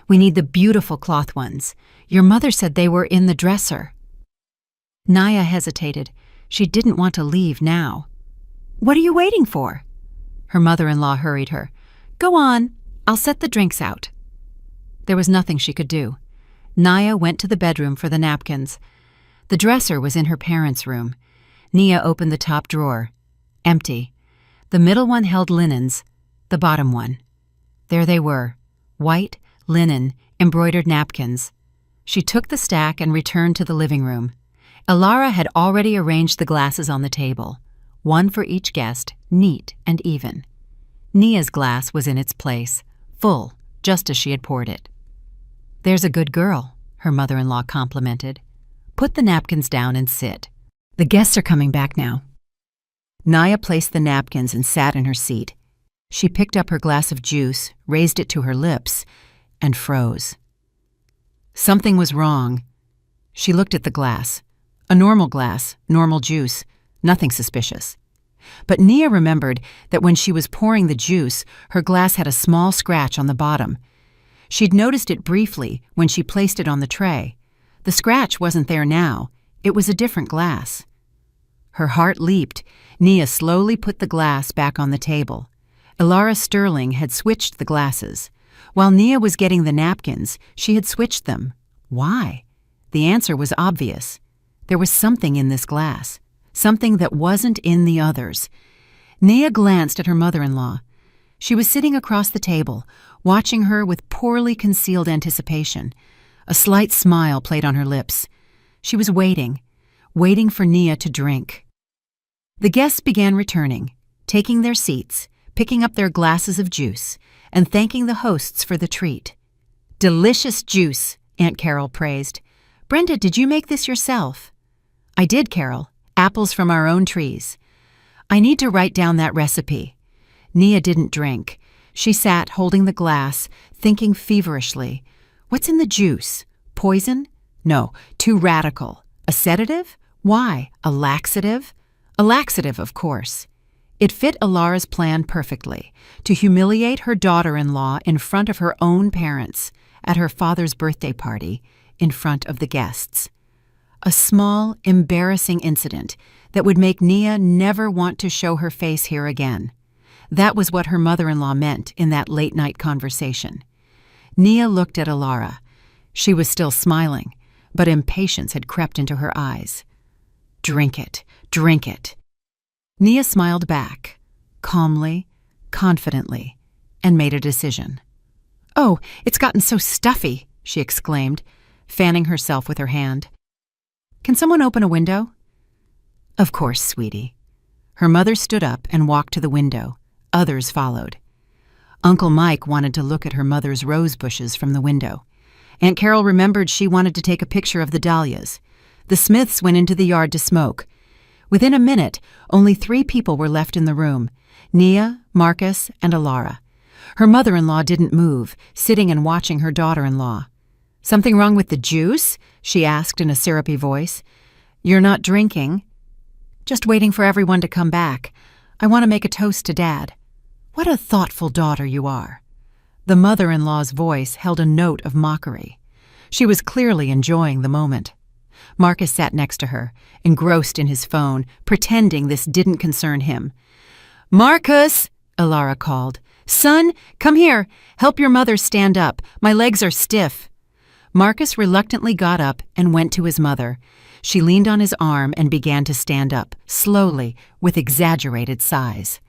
We need the beautiful cloth ones. Your mother said they were in the dresser." Nia hesitated. She didn't want to leave now. What are you waiting for?" Her mother-in-law hurried her. "Go on, I'll set the drinks out." There was nothing she could do. Nia went to the bedroom for the napkins. The dresser was in her parents' room. Nia opened the top drawer. Empty. The middle one held linens, the bottom one. There they were, white, linen, embroidered napkins. She took the stack and returned to the living room. Elara had already arranged the glasses on the table, one for each guest, neat and even. Nia's glass was in its place, full, just as she had poured it. "There's a good girl," her mother-in-law complimented. "Put the napkins down and sit. The guests are coming back now." Nia placed the napkins and sat in her seat. She picked up her glass of juice, raised it to her lips, and froze. Something was wrong. She looked at the glass. A normal glass, normal juice, nothing suspicious. But Nia remembered that when she was pouring the juice, her glass had a small scratch on the bottom. She'd noticed it briefly when she placed it on the tray. The scratch wasn't there now. It was a different glass. Her heart leaped. Nia slowly put the glass back on the table. Elara Sterling had switched the glasses. While Nia was getting the napkins, she had switched them. Why? The answer was obvious. There was something in this glass, something that wasn't in the others. Nia glanced at her mother-in-law. She was sitting across the table, watching her with poorly concealed anticipation. A slight smile played on her lips. She was waiting for Nia to drink. The guests began returning, taking their seats, picking up their glasses of juice, and thanking the hosts for the treat. "Delicious juice," Aunt Carol praised. "Brenda, did you make this yourself?" "I did, Carol. Apples from our own trees." "I need to write down that recipe." Nia didn't drink. She sat holding the glass, thinking feverishly. What's in the juice? Poison? No, too radical. A sedative? Why? A laxative? A laxative, of course. It fit Elara's plan perfectly, to humiliate her daughter-in-law in front of her own parents, at her father's birthday party, in front of the guests. A small, embarrassing incident that would make Nia never want to show her face here again. That was what her mother-in-law meant in that late-night conversation. Nia looked at Elara. She was still smiling, but impatience had crept into her eyes. "Drink it, drink it." Nia smiled back, calmly, confidently, and made a decision. "Oh, it's gotten so stuffy," she exclaimed, fanning herself with her hand. "Can someone open a window?" "Of course, sweetie." Her mother stood up and walked to the window. Others followed. Uncle Mike wanted to look at her mother's rose bushes from the window. Aunt Carol remembered she wanted to take a picture of the dahlias. The Smiths went into the yard to smoke. Within a minute, only 3 people were left in the room: Nia, Marcus, and Elara. Her mother-in-law didn't move, sitting and watching her daughter-in-law. "Something wrong with the juice?" she asked in a syrupy voice. "You're not drinking?" "Just waiting for everyone to come back. I want to make a toast to Dad." "What a thoughtful daughter you are." The mother-in-law's voice held a note of mockery. She was clearly enjoying the moment. Marcus sat next to her, engrossed in his phone, pretending this didn't concern him. "Marcus!" Elara called. "Son, come here. Help your mother stand up. My legs are stiff." Marcus reluctantly got up and went to his mother. She leaned on his arm and began to stand up, slowly, with exaggerated sighs.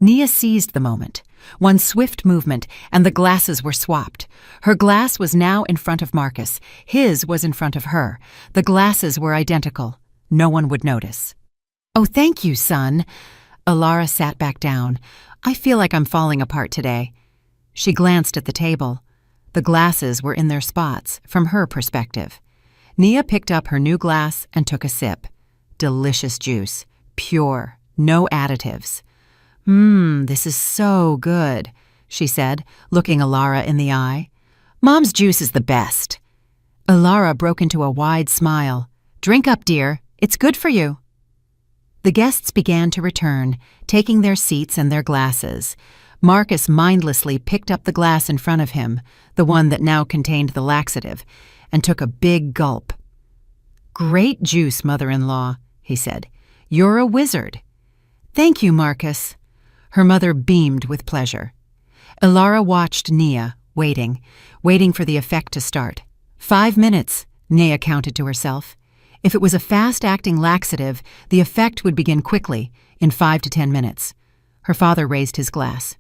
Nia seized the moment. One swift movement, and the glasses were swapped. Her glass was now in front of Marcus. His was in front of her. The glasses were identical. No one would notice. "Oh, thank you, son." Elara sat back down. "I feel like I'm falling apart today." She glanced at the table. The glasses were in their spots, from her perspective. Nia picked up her new glass and took a sip. Delicious juice. Pure. No additives. This is so good," she said, looking Elara in the eye. "Mom's juice is the best." Elara broke into a wide smile. "Drink up, dear. It's good for you." The guests began to return, taking their seats and their glasses. Marcus mindlessly picked up the glass in front of him, the one that now contained the laxative, and took a big gulp. "Great juice, mother-in-law," he said. "You're a wizard." Thank you, Marcus. Her mother beamed with pleasure. Ilara watched Nia, waiting for the effect to start. 5 minutes, Nia counted to herself. If it was a fast-acting laxative, the effect would begin quickly, in 5 to 10 minutes. Her father raised his glass.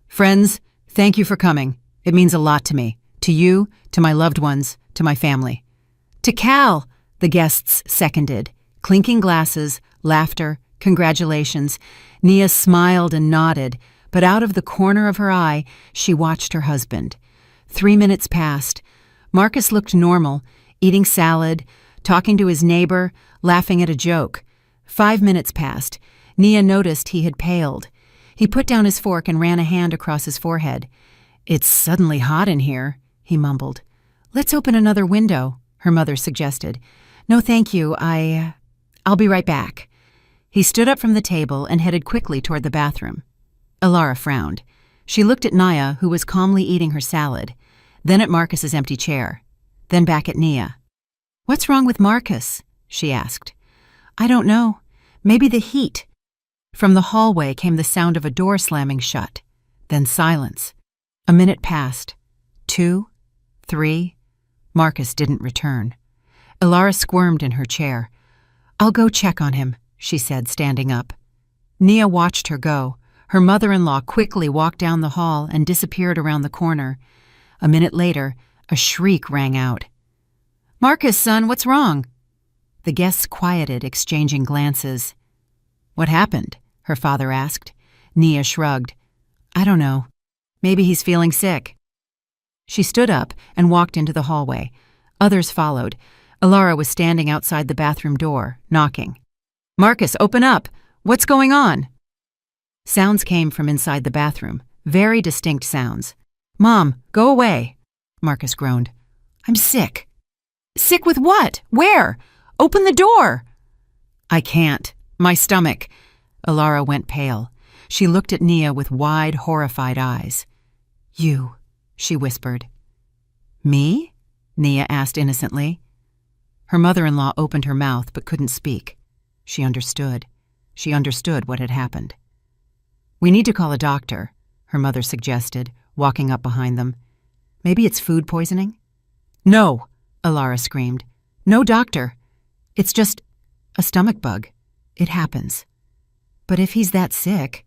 Friends, thank you for coming. It means a lot to me. To you, to my loved ones, to my family. To Cal, the guests seconded. Clinking glasses, laughter, congratulations. Nia smiled and nodded, but out of the corner of her eye, she watched her husband. 3 minutes passed. Marcus looked normal, eating salad, talking to his neighbor, laughing at a joke. 5 minutes passed. Nia noticed he had paled. He put down his fork and ran a hand across his forehead. It's suddenly hot in here, he mumbled. Let's open another window, her mother suggested. No, thank you. I'll be right back. He stood up from the table and headed quickly toward the bathroom. Ilara frowned. She looked at Nia, who was calmly eating her salad, then at Marcus's empty chair, then back at Nia. What's wrong with Marcus? She asked. I don't know. Maybe the heat. From the hallway came the sound of a door slamming shut, then silence. A minute passed. 2, 3. Marcus didn't return. Ilara squirmed in her chair. I'll go check on him, she said, standing up. Nia watched her go. Her mother-in-law quickly walked down the hall and disappeared around the corner. A minute later, a shriek rang out. Marcus, son, what's wrong? The guests quieted, exchanging glances. What happened? Her father asked. Nia shrugged. I don't know. Maybe he's feeling sick. She stood up and walked into the hallway. Others followed. Ilara was standing outside the bathroom door, knocking. Marcus, open up! What's going on? Sounds came from inside the bathroom, very distinct sounds. Mom, go away, Marcus groaned. I'm sick. Sick with what? Where? Open the door! I can't. My stomach. Ilara went pale. She looked at Nia with wide, horrified eyes. You, she whispered. Me? Nia asked innocently. Her mother-in-law opened her mouth but couldn't speak. She understood. She understood what had happened. We need to call a doctor, her mother suggested, walking up behind them. Maybe it's food poisoning? No, Ilara screamed. No doctor. It's just a stomach bug. It happens. But if he's that sick,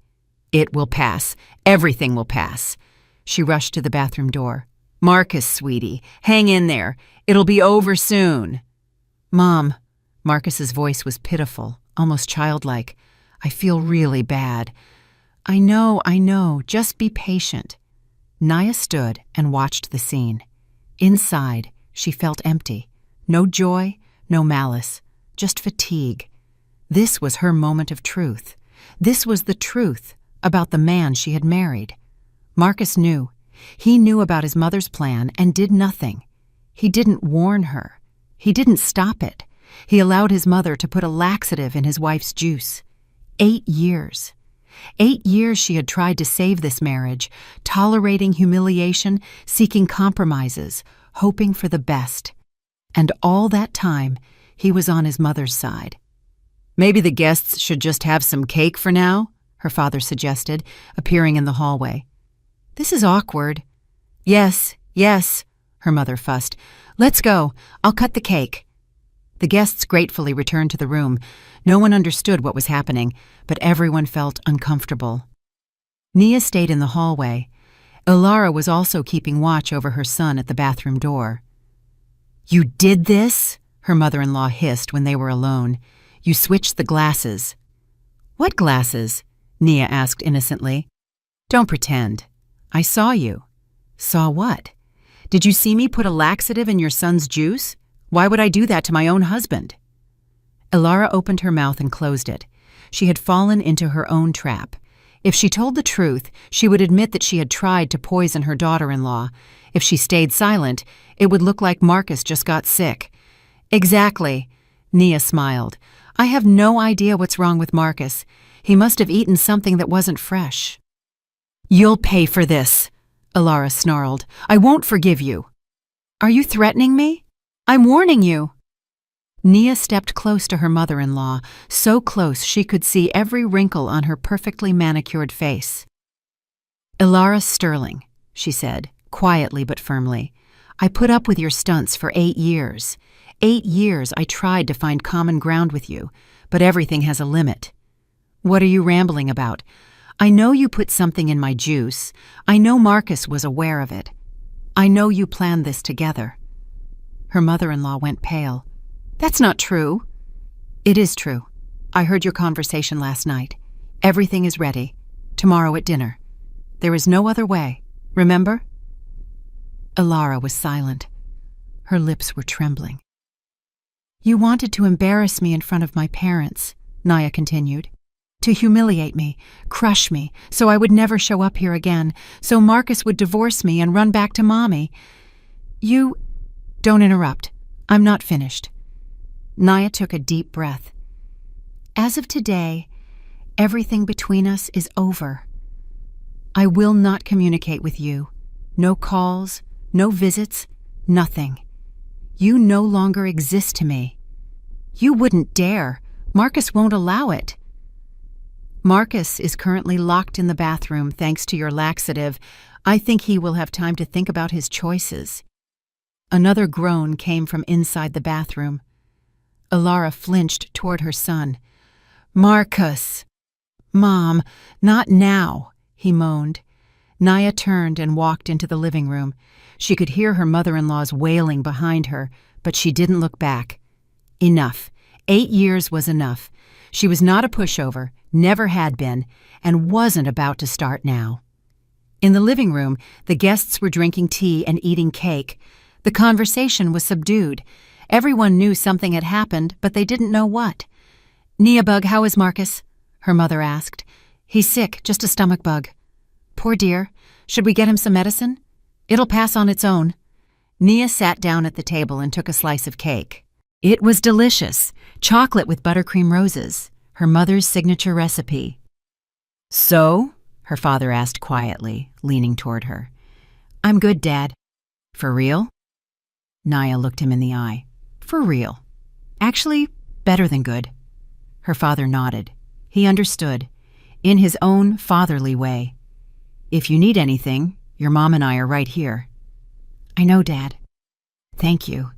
it will pass. Everything will pass. She rushed to the bathroom door. Marcus, sweetie, hang in there. It'll be over soon. Mom, Marcus's voice was pitiful, almost childlike. I feel really bad. I know. Just be patient. Nia stood and watched the scene. Inside, she felt empty. No joy, no malice, just fatigue. This was her moment of truth. This was the truth about the man she had married. Marcus knew. He knew about his mother's plan and did nothing. He didn't warn her. He didn't stop it. He allowed his mother to put a laxative in his wife's juice. 8 years. 8 years she had tried to save this marriage, tolerating humiliation, seeking compromises, hoping for the best. And all that time, he was on his mother's side. Maybe the guests should just have some cake for now, her father suggested, appearing in the hallway. This is awkward. Yes, her mother fussed. Let's go. I'll cut the cake. The guests gratefully returned to the room. No one understood what was happening, but everyone felt uncomfortable. Nia stayed in the hallway. Ilara was also keeping watch over her son at the bathroom door. You did this? Her mother-in-law hissed when they were alone. You switched the glasses. What glasses? Nia asked innocently. Don't pretend. I saw you. Saw what? Did you see me put a laxative in your son's juice? Why would I do that to my own husband? Ilara opened her mouth and closed it. She had fallen into her own trap. If she told the truth, she would admit that she had tried to poison her daughter-in-law. If she stayed silent, it would look like Marcus just got sick. Exactly. Nia smiled. I have no idea what's wrong with Marcus. He must have eaten something that wasn't fresh. You'll pay for this, Ilara snarled. I won't forgive you. Are you threatening me? I'm warning you. Nia stepped close to her mother-in-law, so close she could see every wrinkle on her perfectly manicured face. "Ilara Sterling," she said, quietly but firmly, "I put up with your stunts for 8 years. 8 years I tried to find common ground with you, but everything has a limit. What are you rambling about? I know you put something in my juice. I know Marcus was aware of it. I know you planned this together." Her mother-in-law went pale. "That's not true." "It is true. I heard your conversation last night. Everything is ready. Tomorrow at dinner. There is no other way. Remember?" Ilara was silent. Her lips were trembling. "You wanted to embarrass me in front of my parents," Nia continued. "To humiliate me, crush me, so I would never show up here again, so Marcus would divorce me and run back to Mommy. You—" "Don't interrupt. I'm not finished." Nia took a deep breath. "As of today, everything between us is over. I will not communicate with you. No calls, no visits, nothing. You no longer exist to me. You wouldn't dare. Marcus won't allow it." "Marcus is currently locked in the bathroom thanks to your laxative. I think he will have time to think about his choices." Another groan came from inside the bathroom. Ilara flinched toward her son. "Marcus!" "Mom, not now," he moaned. Nia turned and walked into the living room. She could hear her mother-in-law's wailing behind her, but she didn't look back. Enough. 8 years was enough. She was not a pushover, never had been, and wasn't about to start now. In the living room, the guests were drinking tea and eating cake. The conversation was subdued. Everyone knew something had happened, but they didn't know what. "Nia Bug, how is Marcus?" her mother asked. "He's sick, just a stomach bug." "Poor dear. Should we get him some medicine?" "It'll pass on its own." Nia sat down at the table and took a slice of cake. It was delicious, chocolate with buttercream roses, her mother's signature recipe. "So?" her father asked quietly, leaning toward her. "I'm good, Dad." "For real?" Nia looked him in the eye. "For real. Actually, better than good." Her father nodded. He understood, in his own fatherly way. "If you need anything, your mom and I are right here." "I know, Dad." "Thank you."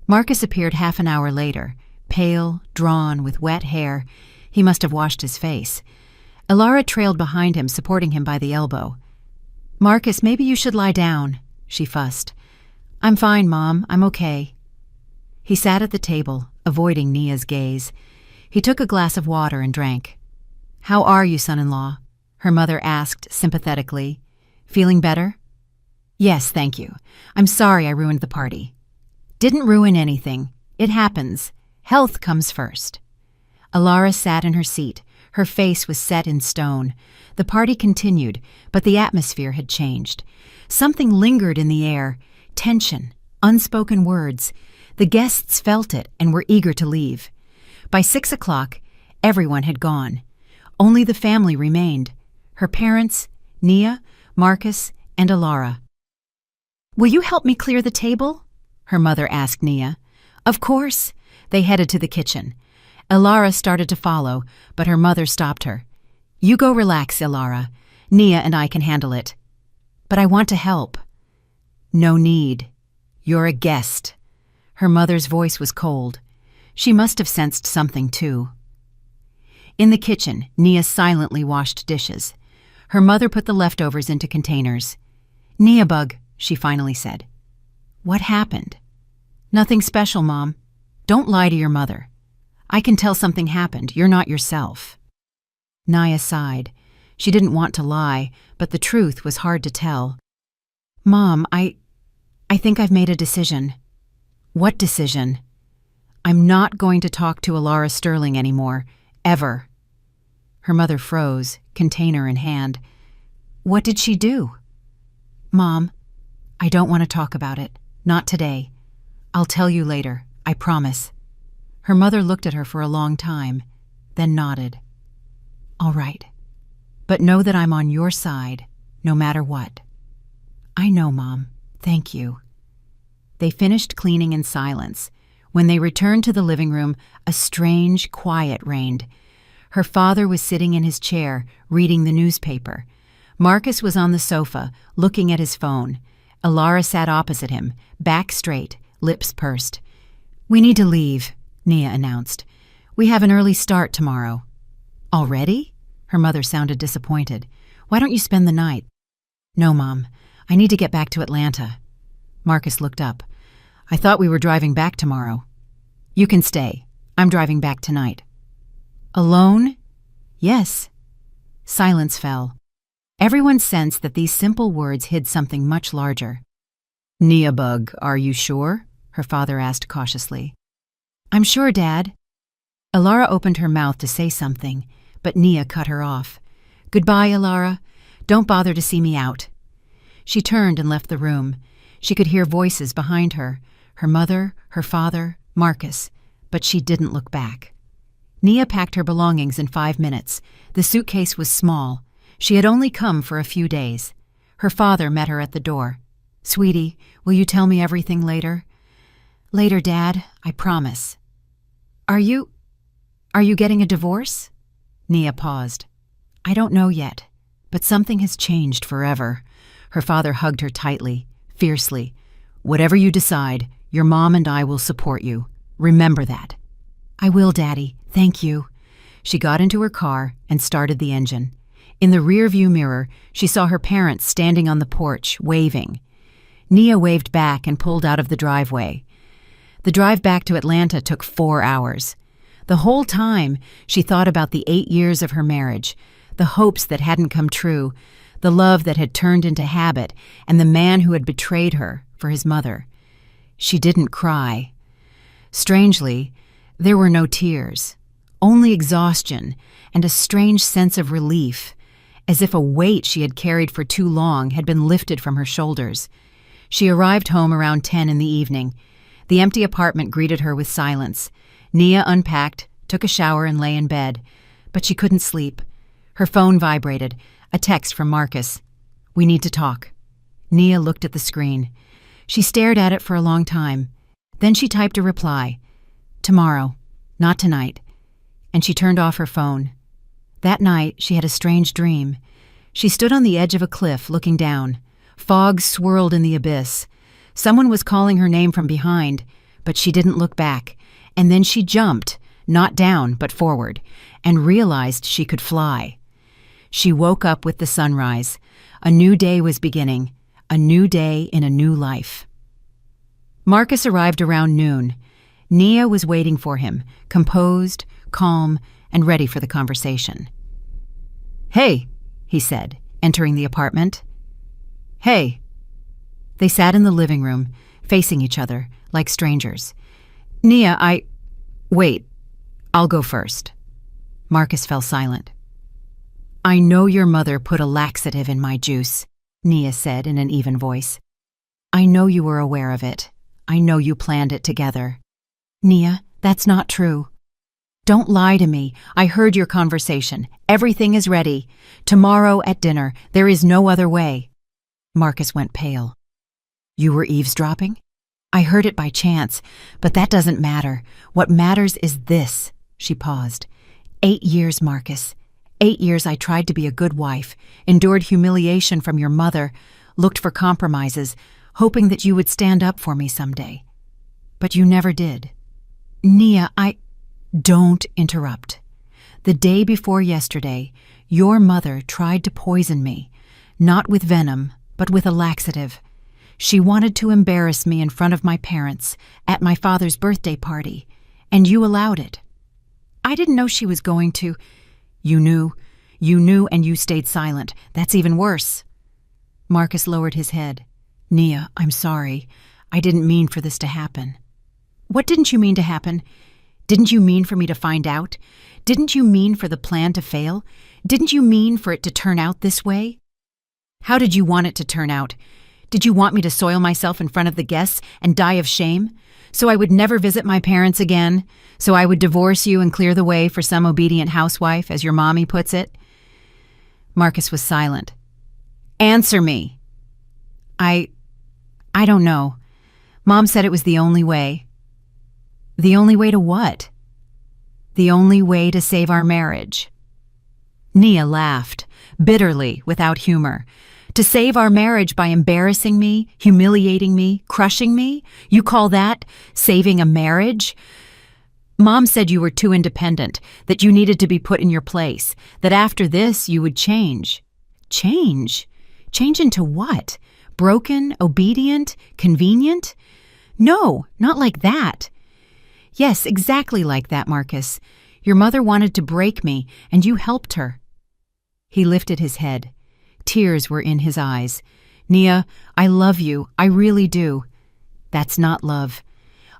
Marcus appeared half an hour later, pale, drawn, with wet hair. He must have washed his face. Ilara trailed behind him, supporting him by the elbow. "Marcus, maybe you should lie down," she fussed. "I'm fine, Mom. I'm okay." He sat at the table, avoiding Nia's gaze. He took a glass of water and drank. "How are you, son-in-law?" her mother asked sympathetically. "Feeling better?" "Yes, thank you. I'm sorry I ruined the party." "Didn't ruin anything. It happens. Health comes first." Ilara sat in her seat. Her face was set in stone. The party continued, but the atmosphere had changed. Something lingered in the air. Tension, unspoken words. The guests felt it and were eager to leave. By 6 o'clock, everyone had gone. Only the family remained. Her parents, Nia, Marcus, and Ilara. "Will you help me clear the table?" her mother asked Nia. "Of course." They headed to the kitchen. Ilara started to follow, but her mother stopped her. "You go relax, Ilara. Nia and I can handle it." "But I want to help." "No need. You're a guest." Her mother's voice was cold. She must have sensed something, too. In the kitchen, Nia silently washed dishes. Her mother put the leftovers into containers. "Nia Bug," she finally said. "What happened?" "Nothing special, Mom. Don't lie to your mother. I can tell something happened. You're not yourself." Nia sighed. She didn't want to lie, but the truth was hard to tell. "Mom, I think I've made a decision." "What decision?" "I'm not going to talk to Ilara Sterling anymore. Ever." Her mother froze, container in hand. "What did she do?" "Mom, I don't want to talk about it. Not today. I'll tell you later. I promise." Her mother looked at her for a long time, then nodded. "All right. But know that I'm on your side, no matter what." "I know, Mom. Thank you." They finished cleaning in silence. When they returned to the living room, a strange quiet reigned. Her father was sitting in his chair, reading the newspaper. Marcus was on the sofa, looking at his phone. Ilara sat opposite him, back straight, lips pursed. "We need to leave," Nia announced. "We have an early start tomorrow." "Already?" Her mother sounded disappointed. "Why don't you spend the night?" "No, Mom. I need to get back to Atlanta." Marcus looked up. "I thought we were driving back tomorrow." "You can stay. I'm driving back tonight." "Alone?" "Yes." Silence fell. Everyone sensed that these simple words hid something much larger. "Nia Bug, are you sure?" her father asked cautiously. "I'm sure, Dad." Ilara opened her mouth to say something, but Nia cut her off. "Goodbye, Ilara. Don't bother to see me out." She turned and left the room. She could hear voices behind her mother, her father, Marcus, but she didn't look back. Nia packed her belongings in 5 minutes. The suitcase was small. She had only come for a few days. Her father met her at the door. "Sweetie, will you tell me everything later?" "Later, Dad, I promise." Are you getting a divorce?" Nia paused. "I don't know yet, but something has changed forever." Her father hugged her tightly, fiercely. "Whatever you decide, your mom and I will support you. Remember that." "I will, Daddy. Thank you." She got into her car and started the engine. In the rearview mirror, she saw her parents standing on the porch, waving. Nia waved back and pulled out of the driveway. The drive back to Atlanta took 4 hours. The whole time, she thought about the 8 years of her marriage, the hopes that hadn't come true, the love that had turned into habit, and the man who had betrayed her for his mother. She didn't cry. Strangely, there were no tears, only exhaustion and a strange sense of relief, as if a weight she had carried for too long had been lifted from her shoulders. She arrived home around 10 in the evening. The empty apartment greeted her with silence. Nia unpacked, took a shower, and lay in bed. But she couldn't sleep. Her phone vibrated, a text from Marcus. "We need to talk." Nia looked at the screen. She stared at it for a long time. Then she typed a reply. "Tomorrow, not tonight." And she turned off her phone. That night, she had a strange dream. She stood on the edge of a cliff looking down. Fog swirled in the abyss. Someone was calling her name from behind, but she didn't look back. And then she jumped, not down, but forward, and realized she could fly. She woke up with the sunrise. A new day was beginning, a new day in a new life. Marcus arrived around noon. Nia was waiting for him, composed, calm, and ready for the conversation. "Hey," he said, entering the apartment. "Hey." They sat in the living room, facing each other, like strangers. "Nia, Wait, I'll go first." Marcus fell silent. "I know your mother put a laxative in my juice," Nia said in an even voice. "I know you were aware of it. I know you planned it together." "Nia, that's not true." "Don't lie to me. I heard your conversation. Everything is ready. Tomorrow at dinner. There is no other way." Marcus went pale. "You were eavesdropping?" "I heard it by chance, but that doesn't matter. What matters is this." She paused. 8 years, Marcus. 8 years I tried to be a good wife, endured humiliation from your mother, looked for compromises, hoping that you would stand up for me someday. But you never did. Nia, Don't interrupt. The day before yesterday, your mother tried to poison me, not with venom, but with a laxative. She wanted to embarrass me in front of my parents at my father's birthday party, and you allowed it. I didn't know she was going to. You knew, and you stayed silent. That's even worse." Marcus lowered his head. "Nia, I'm sorry. I didn't mean for this to happen." "What didn't you mean to happen? Didn't you mean for me to find out? Didn't you mean for the plan to fail? Didn't you mean for it to turn out this way? How did you want it to turn out? Did you want me to soil myself in front of the guests and die of shame? So I would never visit my parents again? So I would divorce you and clear the way for some obedient housewife, as your mommy puts it?" Marcus was silent. "Answer me." I don't know. Mom said it was the only way." The only way to what? The only way to save our marriage. Nia laughed, bitterly, without humor. To save our marriage by embarrassing me, humiliating me, crushing me? You call that saving a marriage? Mom said you were too independent, that you needed to be put in your place, that after this you would change. Change? Change into what? Broken, obedient, convenient? No, not like that. Yes, exactly like that, Marcus. Your mother wanted to break me, and you helped her. He lifted his head. Tears were in his eyes. Nia, I love you. I really do. That's not love.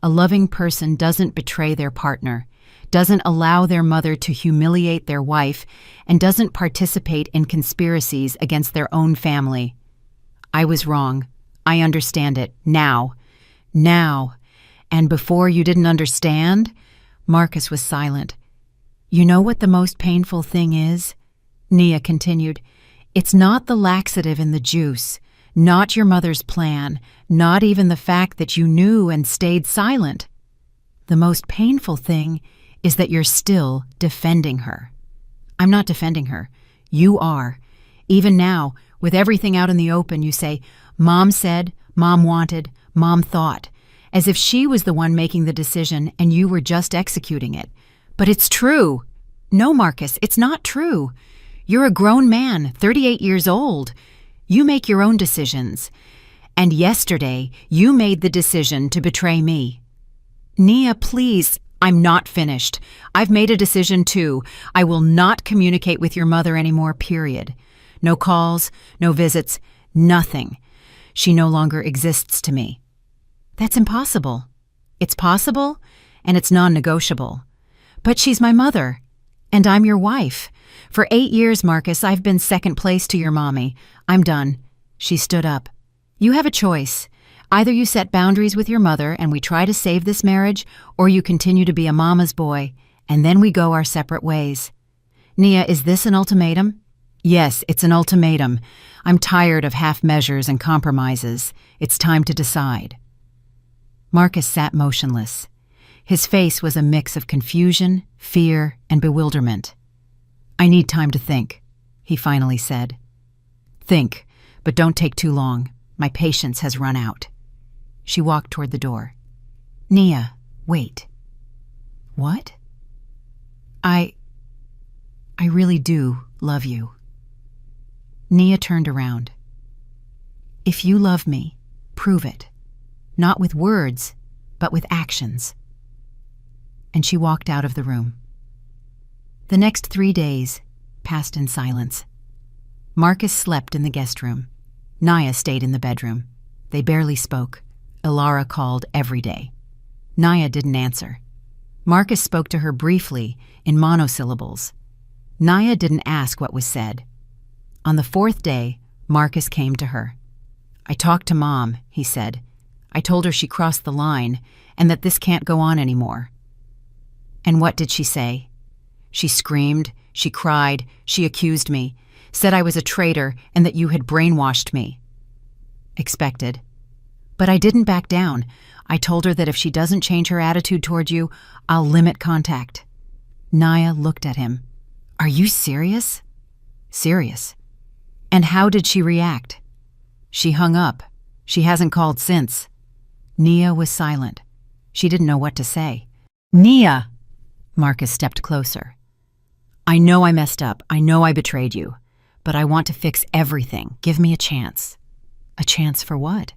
A loving person doesn't betray their partner, doesn't allow their mother to humiliate their wife, and doesn't participate in conspiracies against their own family. I was wrong. I understand it. Now. Now. And before you didn't understand? Marcus was silent. You know what the most painful thing is? Nia continued. It's not the laxative in the juice, not your mother's plan, not even the fact that you knew and stayed silent. The most painful thing is that you're still defending her. I'm not defending her. You are. Even now, with everything out in the open, you say, Mom said, Mom wanted, Mom thought, as if she was the one making the decision and you were just executing it. But it's true. No, Marcus, it's not true. You're a grown man, 38 years old. You make your own decisions. And yesterday, you made the decision to betray me. Nia, please, I'm not finished. I've made a decision too. I will not communicate with your mother anymore, period. No calls, no visits, nothing. She no longer exists to me. That's impossible. It's possible, and it's non-negotiable. But she's my mother, and I'm your wife. For 8 years, Marcus, I've been second place to your mommy. I'm done. She stood up. You have a choice. Either you set boundaries with your mother and we try to save this marriage, or you continue to be a mama's boy, and then we go our separate ways. Nia, is this an ultimatum? Yes, it's an ultimatum. I'm tired of half measures and compromises. It's time to decide. Marcus sat motionless. His face was a mix of confusion, fear, and bewilderment. I need time to think, he finally said. Think, but don't take too long. My patience has run out. She walked toward the door. Nia, wait. What? I really do love you. Nia turned around. If you love me, prove it. Not with words, but with actions. And she walked out of the room. The next 3 days passed in silence. Marcus slept in the guest room. Nia stayed in the bedroom. They barely spoke. Ilara called every day. Nia didn't answer. Marcus spoke to her briefly in monosyllables. Nia didn't ask what was said. On the 4th day, Marcus came to her. I talked to Mom, he said. I told her she crossed the line and that this can't go on anymore. And what did she say? She screamed, she cried, she accused me, said I was a traitor and that you had brainwashed me. Expected. But I didn't back down. I told her that if she doesn't change her attitude toward you, I'll limit contact. Nia looked at him. Are you serious? Serious. And how did she react? She hung up. She hasn't called since. Nia was silent. She didn't know what to say. Nia! Marcus stepped closer. I know I messed up. I know I betrayed you. But I want to fix everything. Give me a chance. A chance for what?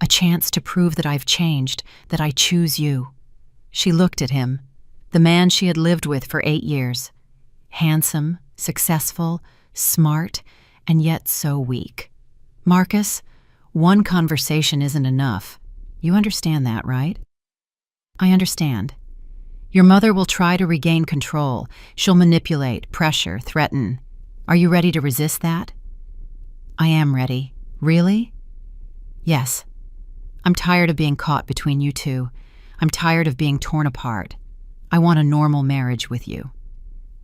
A chance to prove that I've changed, that I choose you. She looked at him, the man she had lived with for 8 years. Handsome, successful, smart, and yet so weak. Marcus, one conversation isn't enough. You understand that, right? I understand. Your mother will try to regain control. She'll manipulate, pressure, threaten. Are you ready to resist that? I am ready. Really? Yes. I'm tired of being caught between you two. I'm tired of being torn apart. I want a normal marriage with you.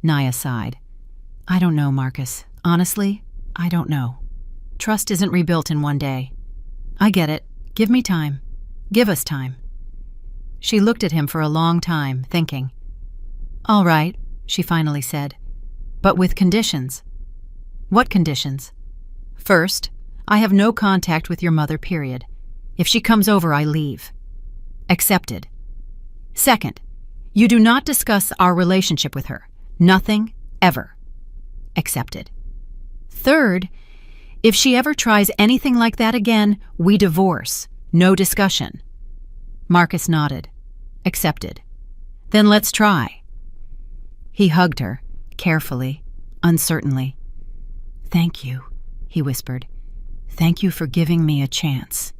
Nia sighed. I don't know, Marcus. Honestly, I don't know. Trust isn't rebuilt in one day. I get it. Give me time. Give us time. She looked at him for a long time, thinking. "All right," she finally said, "but with conditions." "What conditions?" "First, I have no contact with your mother, period. If she comes over, I leave." "Accepted." "Second, you do not discuss our relationship with her. Nothing, ever." "Accepted." "Third, if she ever tries anything like that again, we divorce. No discussion." Marcus nodded. "Accepted." "Then let's try." He hugged her, carefully, uncertainly. "Thank you," he whispered. "Thank you for giving me a chance."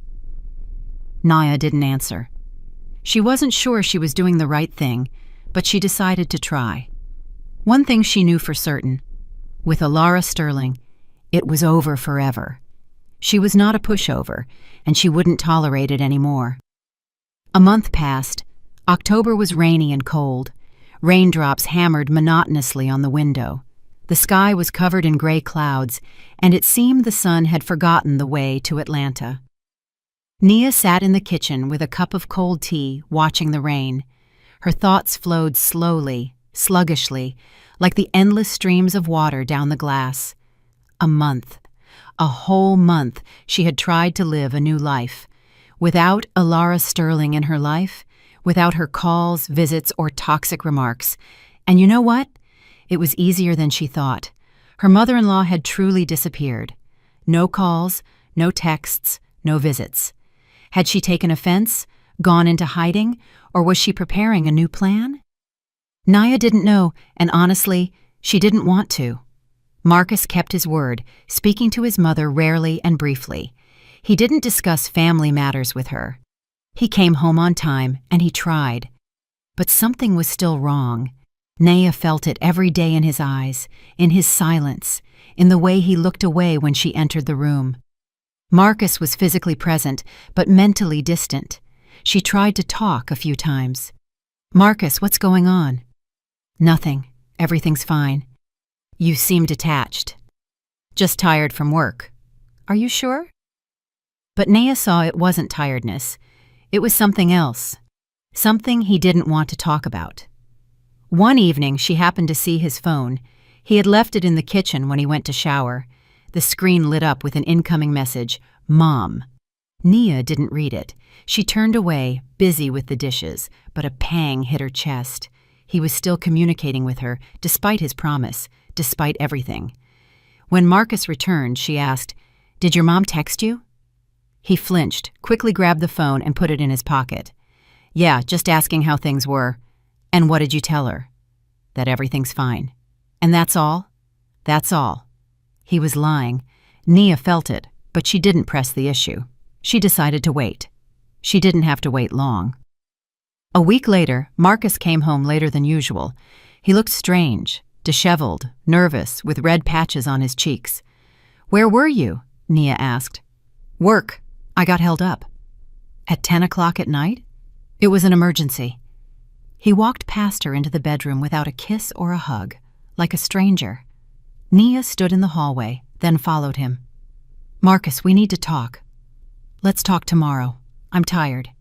Naya didn't answer. She wasn't sure she was doing the right thing, but she decided to try. One thing she knew for certain. With Alara Sterling, it was over forever. She was not a pushover, and she wouldn't tolerate it anymore. A month passed. October was rainy and cold. Raindrops hammered monotonously on the window. The sky was covered in gray clouds, and it seemed the sun had forgotten the way to Atlanta. Nia sat in the kitchen with a cup of cold tea, watching the rain. Her thoughts flowed slowly, sluggishly, like the endless streams of water down the glass. A month, a whole month, she had tried to live a new life. Without Alara Sterling in her life, without her calls, visits, or toxic remarks. And you know what? It was easier than she thought. Her mother-in-law had truly disappeared. No calls, no texts, no visits. Had she taken offense, gone into hiding, or was she preparing a new plan? Naya didn't know, and honestly, she didn't want to. Marcus kept his word, speaking to his mother rarely and briefly. He didn't discuss family matters with her. He came home on time, and he tried. But something was still wrong. Naya felt it every day in his eyes, in his silence, in the way he looked away when she entered the room. Marcus was physically present, but mentally distant. She tried to talk a few times. "Marcus, what's going on?" "Nothing. Everything's fine." "You seem detached." "Just tired from work." "Are you sure?" But Naya saw it wasn't tiredness. It was something else. Something he didn't want to talk about. One evening, she happened to see his phone. He had left it in the kitchen when he went to shower. The screen lit up with an incoming message, "Mom." Nia didn't read it. She turned away, busy with the dishes, but a pang hit her chest. He was still communicating with her, despite his promise, despite everything. When Marcus returned, she asked, "Did your mom text you?" He flinched, quickly grabbed the phone and put it in his pocket. "Yeah, just asking how things were." "And what did you tell her?" "That everything's fine." "And that's all?" "That's all." He was lying. Nia felt it, but she didn't press the issue. She decided to wait. She didn't have to wait long. A week later, Marcus came home later than usual. He looked strange, disheveled, nervous, with red patches on his cheeks. "Where were you?" Nia asked. "Work. I got held up." "At 10 o'clock at night?" "It was an emergency." He walked past her into the bedroom without a kiss or a hug, like a stranger. Nia stood in the hallway, then followed him. "Marcus, we need to talk." "Let's talk tomorrow. I'm tired."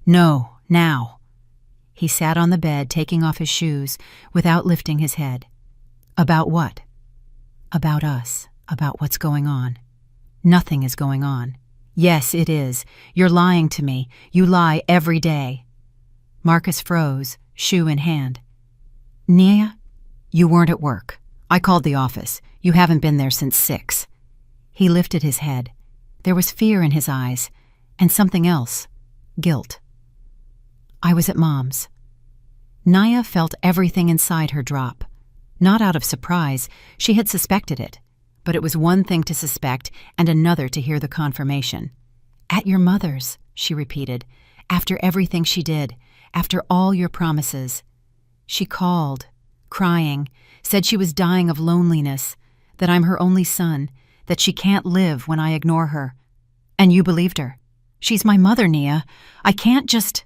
"No, now." He sat on the bed, taking off his shoes, without lifting his head. "About what?" "About us, about what's going on." "Nothing is going on." "Yes, it is. You're lying to me. You lie every day." Marcus froze, shoe in hand. "Nia, you weren't at work. I called the office. You haven't been there since 6. He lifted his head. There was fear in his eyes, and something else, guilt. "I was at Mom's." Naya felt everything inside her drop. Not out of surprise, she had suspected it. But it was one thing to suspect and another to hear the confirmation. "At your mother's," she repeated, "after everything she did, after all your promises." She called, crying, said she was dying of loneliness, that I'm her only son, that she can't live when I ignore her. And you believed her. "She's my mother, Nia. I can't just—"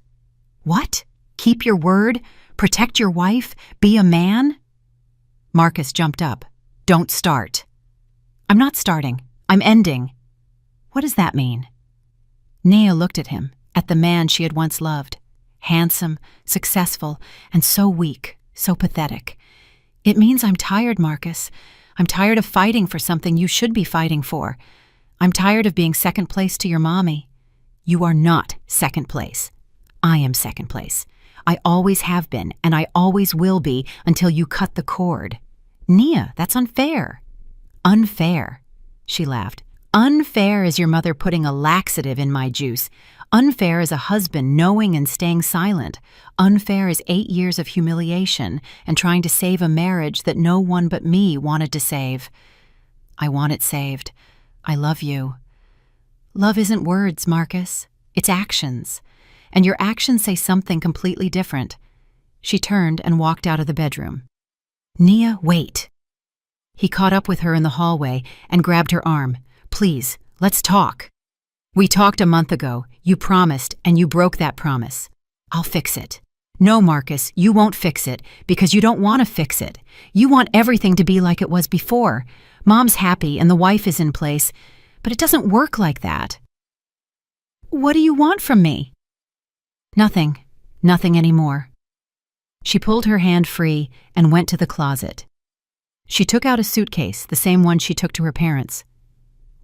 "What? Keep your word? Protect your wife? Be a man?" Marcus jumped up. "Don't start." "I'm not starting. I'm ending." "What does that mean?" Nia looked at him, at the man she had once loved. handsome, successful, and so weak, so pathetic. It means I'm tired, Marcus. I'm tired of fighting for something you should be fighting for. I'm tired of being second place to your mommy. You are not second place. I am second place. I always have been, and I always will be until you cut the cord. Nia, that's unfair. Unfair, she laughed. Unfair is your mother putting a laxative in my juice. Unfair is a husband knowing and staying silent. Unfair is 8 years of humiliation and trying to save a marriage that no one but me wanted to save. I want it saved. I love you. Love isn't words, Marcus. It's actions. And your actions say something completely different. She turned and walked out of the bedroom. Nia, wait. He caught up with her in the hallway and grabbed her arm. Please, let's talk. We talked a month ago. You promised, and you broke that promise. I'll fix it. No, Marcus, you won't fix it because you don't want to fix it. You want everything to be like it was before. Mom's happy and the wife is in place, but it doesn't work like that. What do you want from me? Nothing. Nothing anymore. She pulled her hand free and went to the closet. She took out a suitcase, the same one she took to her parents.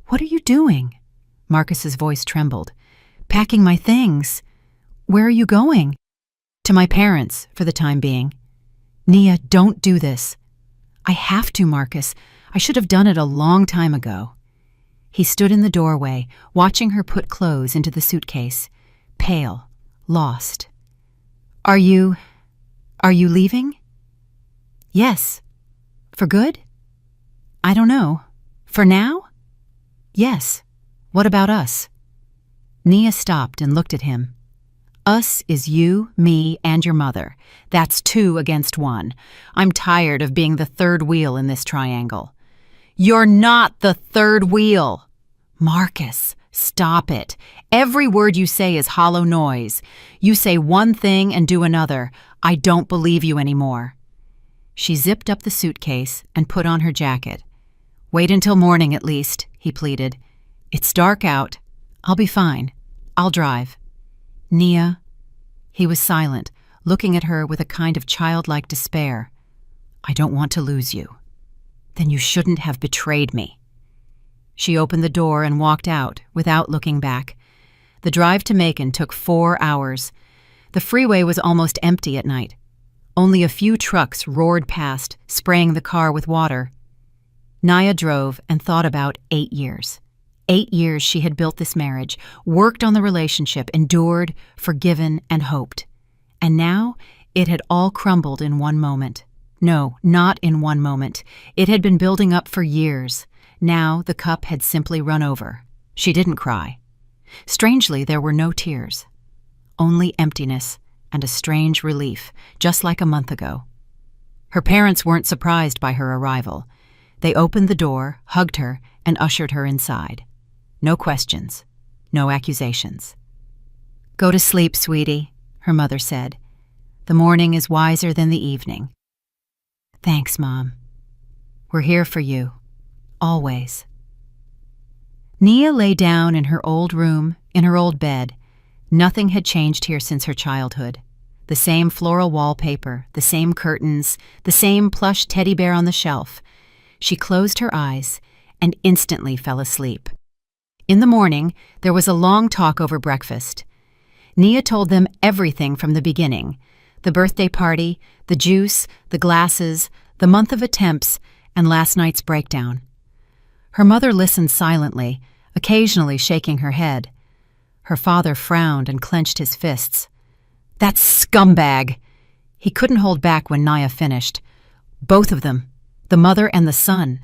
What are you doing? Marcus's voice trembled. Packing my things. Where are you going? To my parents, for the time being. Nia, don't do this. I have to, Marcus. I should have done it a long time ago. He stood in the doorway, watching her put clothes into the suitcase, pale, lost. Are you leaving? Yes. For good? I don't know. For now? Yes. What about us? Nia stopped and looked at him. Us is you, me, and your mother. That's 2 against 1. I'm tired of being the third wheel in this triangle. You're not the third wheel. Marcus, stop it. Every word you say is hollow noise. You say one thing and do another. I don't believe you anymore. She zipped up the suitcase and put on her jacket. Wait until morning at least, he pleaded. It's dark out. I'll be fine. I'll drive. Nia. He was silent, looking at her with a kind of childlike despair. I don't want to lose you. Then you shouldn't have betrayed me. She opened the door and walked out without looking back. The drive to Macon took 4 hours. The freeway was almost empty at night. Only a few trucks roared past, spraying the car with water. Nia drove and thought about 8 years. 8 years she had built this marriage, worked on the relationship, endured, forgiven, and hoped. And now it had all crumbled in one moment. No, not in one moment. It had been building up for years. Now the cup had simply run over. She didn't cry. Strangely, there were no tears. Only emptiness and a strange relief, just like a month ago. Her parents weren't surprised by her arrival. They opened the door, hugged her, and ushered her inside. No questions, no accusations. Go to sleep, sweetie, her mother said. The morning is wiser than the evening. Thanks, Mom. We're here for you, always. Nia lay down in her old room, in her old bed. Nothing had changed here since her childhood. The same floral wallpaper, the same curtains, the same plush teddy bear on the shelf. She closed her eyes and instantly fell asleep. In the morning, there was a long talk over breakfast. Nia told them everything from the beginning: the birthday party, the juice, the glasses, the month of attempts, and last night's breakdown. Her mother listened silently, occasionally shaking her head. Her father frowned and clenched his fists. That scumbag! He couldn't hold back when Nia finished. Both of them, the mother and the son.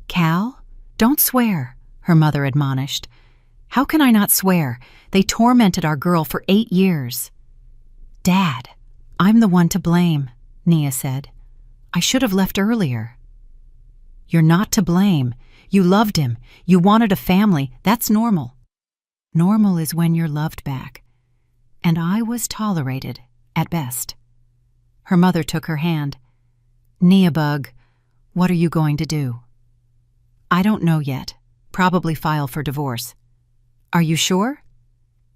Cal, don't swear, her mother admonished. How can I not swear? They tormented our girl for 8 years. Dad, I'm the one to blame, Nia said. I should have left earlier. You're not to blame. You loved him. You wanted a family. That's normal. Normal is when you're loved back. And I was tolerated, at best. Her mother took her hand. Nia Bug, what are you going to do? I don't know yet. Probably file for divorce. Are you sure?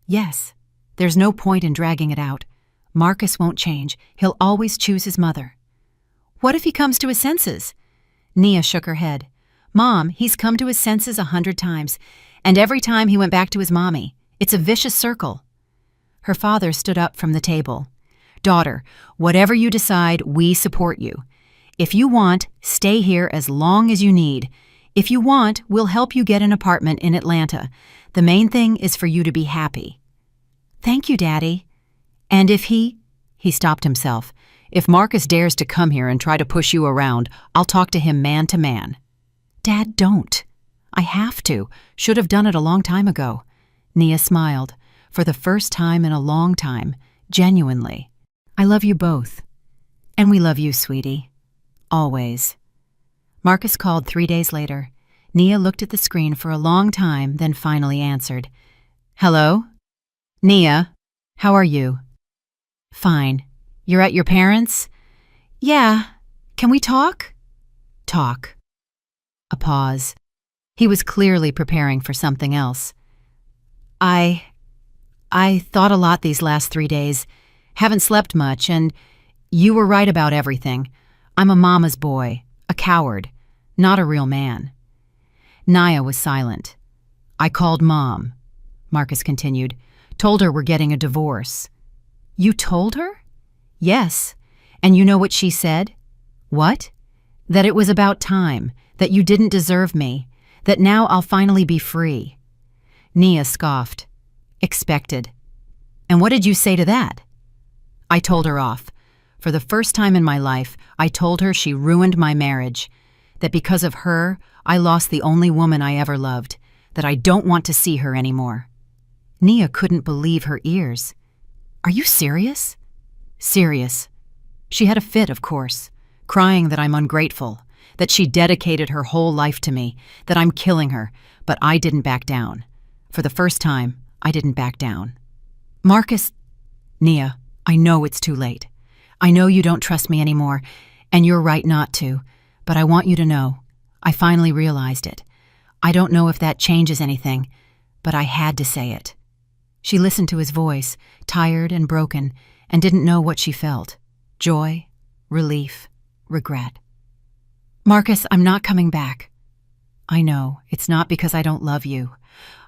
Yes. There's no point in dragging it out. Marcus won't change. He'll always choose his mother. What if he comes to his senses? Nia shook her head. Mom, he's come to his senses 100 times, and every time he went back to his mommy. It's a vicious circle. Her father stood up from the table. Daughter, whatever you decide, we support you. If you want, stay here as long as you need. If you want, we'll help you get an apartment in Atlanta. The main thing is for you to be happy. Thank you, Daddy. And if he stopped himself. If Marcus dares to come here and try to push you around, I'll talk to him man to man. Dad, don't. I have to. Should have done it a long time ago. Nia smiled, for the first time in a long time, genuinely. I love you both. And we love you, sweetie. Always. Marcus called 3 days later. Nia looked at the screen for a long time, then finally answered. Hello? Nia, how are you? Fine. You're at your parents'? Yeah. Can we talk? Talk. A pause. He was clearly preparing for something else. I thought a lot these last 3 days. Haven't slept much, and you were right about everything. I'm a mama's boy, a coward, not a real man. Nia was silent. I called Mom, Marcus continued. Told her we're getting a divorce. You told her? Yes. And you know what she said? What? That it was about time, that you didn't deserve me, that now I'll finally be free. Nia scoffed. Expected. And what did you say to that? I told her off. For the first time in my life, I told her she ruined my marriage, that because of her, I lost the only woman I ever loved, that I don't want to see her anymore. Nia couldn't believe her ears. Are you serious? Serious. She had a fit, of course, crying that I'm ungrateful, that she dedicated her whole life to me, that I'm killing her, but I didn't back down. For the first time, I didn't back down. Marcus, Nia, I know it's too late. I know you don't trust me anymore, and you're right not to, but I want you to know, I finally realized it. I don't know if that changes anything, but I had to say it. She listened to his voice, tired and broken, and didn't know what she felt. Joy, relief, regret. Marcus, I'm not coming back. I know, it's not because I don't love you.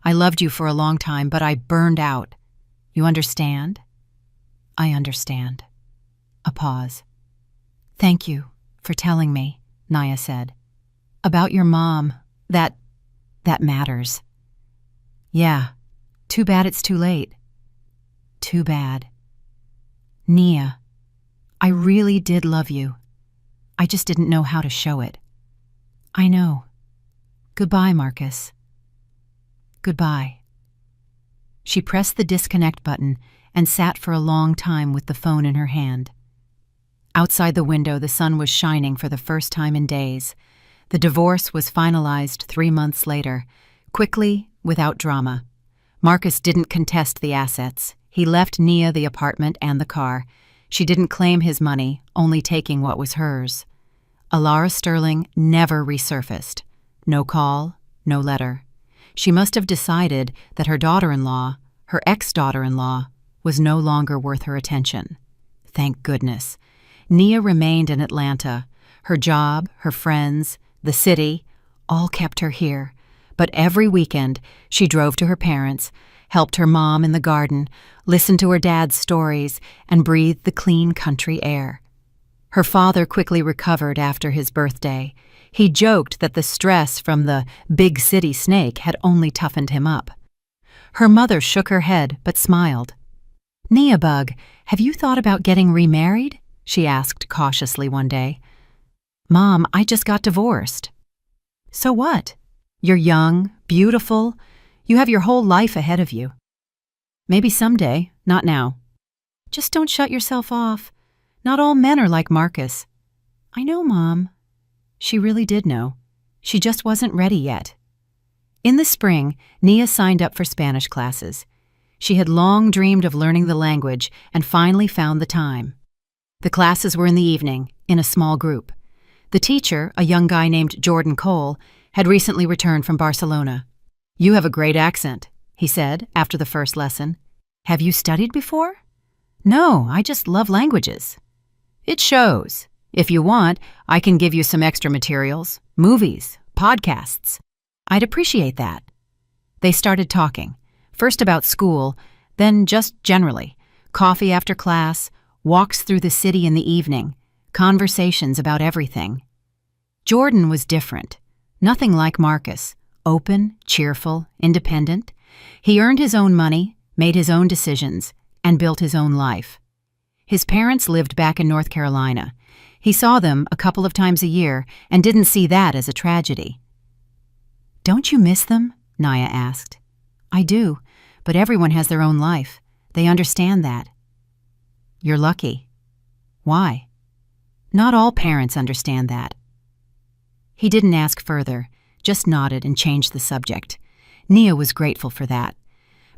I loved you for a long time, but I burned out. You understand? I understand. A pause. Thank you for telling me, Nia said. About your mom, that matters. Yeah, too bad it's too late. Too bad. Nia, I really did love you. I just didn't know how to show it. I know. Goodbye, Marcus. Goodbye. She pressed the disconnect button and sat for a long time with the phone in her hand. Outside the window, the sun was shining for the first time in days. The divorce was finalized 3 months later, quickly, without drama. Marcus didn't contest the assets. He left Nia the apartment and the car. She didn't claim his money, only taking what was hers. Alara Sterling never resurfaced. No call, no letter. She must have decided that her daughter-in-law, her ex-daughter-in-law, was no longer worth her attention. Thank goodness. Nia remained in Atlanta. Her job, her friends, the city, all kept her here. But every weekend, she drove to her parents', helped her mom in the garden, listened to her dad's stories, and breathed the clean country air. Her father quickly recovered after his birthday. He joked that the stress from the big city snake had only toughened him up. Her mother shook her head but smiled. "Nia Bug, have you thought about getting remarried?" she asked cautiously one day. "Mom, I just got divorced." "So what? You're young, beautiful. You have your whole life ahead of you." "Maybe someday, not now." "Just don't shut yourself off. Not all men are like Marcus." "I know, Mom." She really did know. She just wasn't ready yet. In the spring, Nia signed up for Spanish classes. She had long dreamed of learning the language and finally found the time. The classes were in the evening, in a small group. The teacher, a young guy named Jordan Cole, had recently returned from Barcelona. "You have a great accent," he said after the first lesson. "Have you studied before?" No, I just love languages. It shows. If you want, I can give you some extra materials, movies, podcasts. I'd appreciate that. They started talking, first about school, then just generally. Coffee after class, walks through the city in the evening, conversations about everything. Jordan was different. Nothing like Marcus. Open, cheerful, independent. He earned his own money, made his own decisions, and built his own life. His parents lived back in North Carolina. He saw them a couple of times a year and didn't see that as a tragedy. "Don't you miss them?" Naya asked. "I do, but everyone has their own life. They understand that." "You're lucky." "Why?" "Not all parents understand that." He didn't ask further, just nodded and changed the subject. Nia was grateful for that.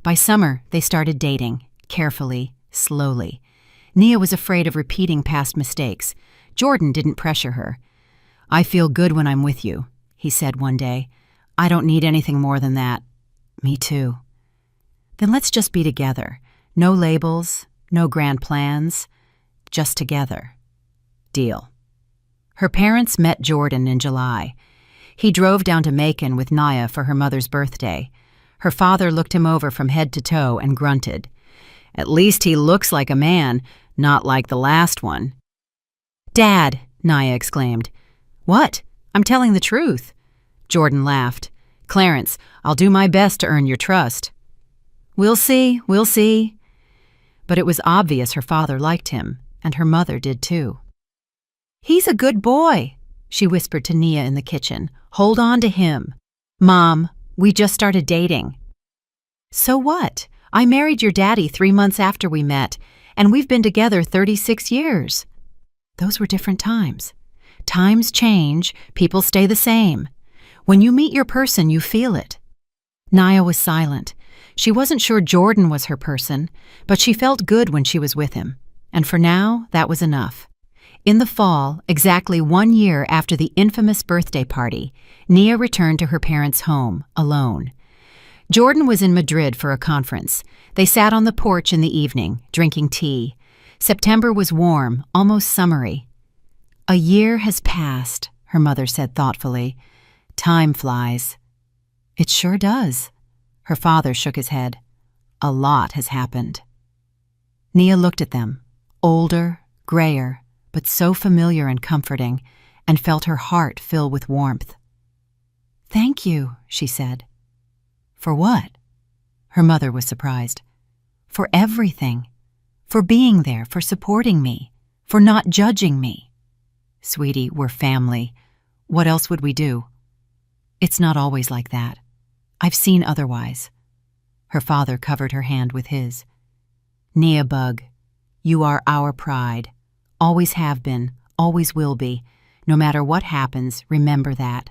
By summer, they started dating, carefully, slowly. Nia was afraid of repeating past mistakes. Jordan didn't pressure her. "I feel good when I'm with you," he said one day. "I don't need anything more than that." "Me too." "Then let's just be together. No labels, no grand plans, just together." "Deal." Her parents met Jordan in July. He drove down to Macon with Naya for her mother's birthday. Her father looked him over from head to toe and grunted. "At least he looks like a man, not like the last one." "Dad!" Naya exclaimed. "What? I'm telling the truth." Jordan laughed. "Clarence, I'll do my best to earn your trust." We'll see. But it was obvious her father liked him, and her mother did too. "He's a good boy," she whispered to Nia in the kitchen. "Hold on to him." "Mom, we just started dating." "So what? I married your daddy 3 months after we met, and we've been together 36 years. Those were different times. Times change, people stay the same. When you meet your person, you feel it. Naya was silent. She wasn't sure Jordan was her person, but she felt good when she was with him. And for now, that was enough. In the fall, exactly 1 year after the infamous birthday party, Nia returned to her parents' home, alone. Jordan was in Madrid for a conference. They sat on the porch in the evening, drinking tea. September was warm, almost summery. "A year has passed," her mother said thoughtfully. "Time flies." "It sure does." Her father shook his head. "A lot has happened." Nia looked at them, older, grayer, but so familiar and comforting, and felt her heart fill with warmth. "Thank you," she said. "For what?" Her mother was surprised. "For everything. For being there, for supporting me, for not judging me." "Sweetie, we're family. What else would we do?" "It's not always like that. I've seen otherwise." Her father covered her hand with his. "Nia Bug, you are our pride. Always have been, always will be. No matter what happens, remember that."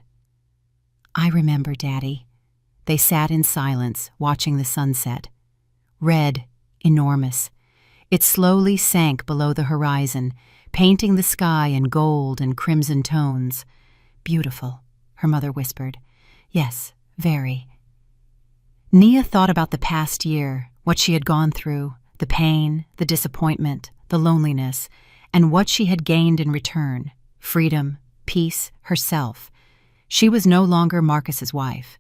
"I remember, Daddy." They sat in silence, watching the sunset. Red, enormous. It slowly sank below the horizon, painting the sky in gold and crimson tones. "Beautiful," her mother whispered. "Yes, very." Nia thought about the past year, what she had gone through, the pain, the disappointment, the loneliness, and what she had gained in return: freedom, peace, herself. She was no longer Marcus's wife.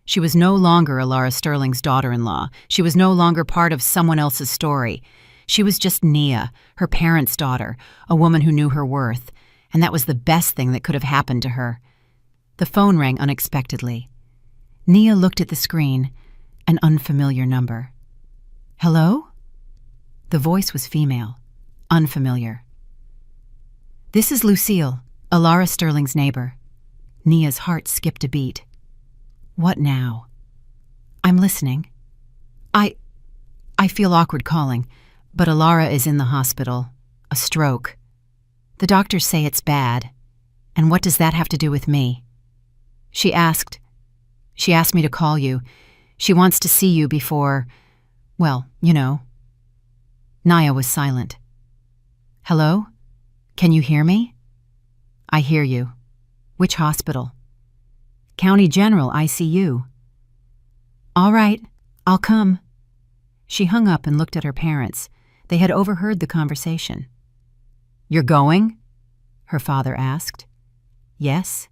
She was no longer Alara Sterling's daughter-in-law. She was no longer part of someone else's story. She was just Nia, her parents' daughter, a woman who knew her worth, and that was the best thing that could have happened to her. The phone rang unexpectedly. Nia looked at the screen, an unfamiliar number. "Hello?" The voice was female, unfamiliar. "This is Lucille, Alara Sterling's neighbor." Nia's heart skipped a beat. "What now?" "I'm listening. I feel awkward calling, but Alara is in the hospital. A stroke. The doctors say it's bad. And what does that have to do with me?" She asked me to call you. She wants to see you before, well, you know." Naya was silent. "Hello? Can you hear me?" "I hear you. Which hospital?" "County General ICU." "All right, I'll come." She hung up and looked at her parents. They had overheard the conversation. "You're going?" her father asked. "Yes."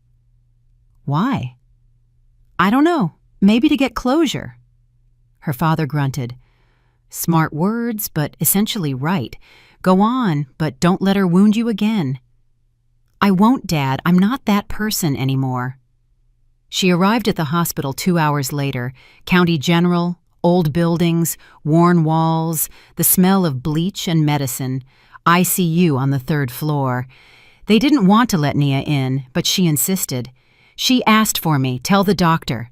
"Why?" "I don't know. Maybe to get closure." Her father grunted. "Smart words, but essentially right. Go on, but don't let her wound you again." "I won't, Dad. I'm not that person anymore." She arrived at the hospital 2 hours later. County General, old buildings, worn walls, the smell of bleach and medicine, ICU on the 3rd floor. They didn't want to let Nia in, but she insisted. "She asked for me. Tell the doctor."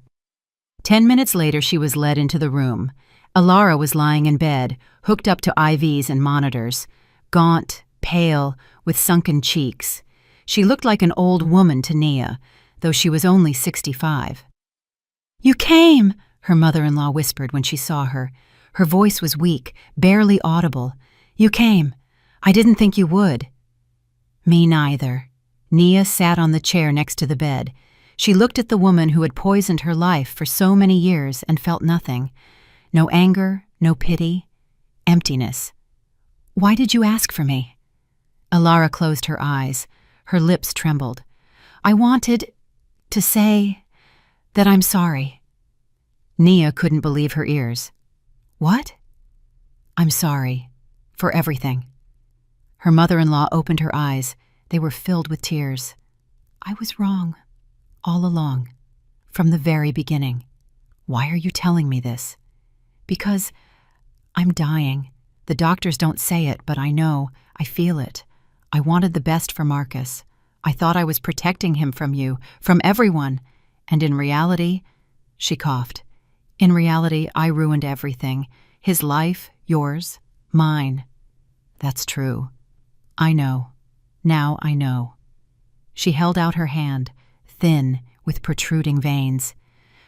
10 minutes later, she was led into the room. Alara was lying in bed, hooked up to IVs and monitors, gaunt, pale, with sunken cheeks. She looked like an old woman to Nia, though she was only 65. "You came," her mother-in-law whispered when she saw her. Her voice was weak, barely audible. "You came. I didn't think you would." "Me neither." Nia sat on the chair next to the bed. She looked at the woman who had poisoned her life for so many years and felt nothing. No anger, no pity, emptiness. "Why did you ask for me?" Alara closed her eyes. Her lips trembled. "I wanted to say that I'm sorry." Nia couldn't believe her ears. "What?" "I'm sorry. For everything." Her mother-in-law opened her eyes. They were filled with tears. "I was wrong. All along. From the very beginning. Why are you telling me this?" "Because I'm dying. The doctors don't say it, but I know. I feel it. I wanted the best for Marcus. I thought I was protecting him from you, from everyone. And in reality," she coughed, "in reality, I ruined everything. His life, yours, mine." "That's true. I know. Now I know." She held out her hand, thin, with protruding veins.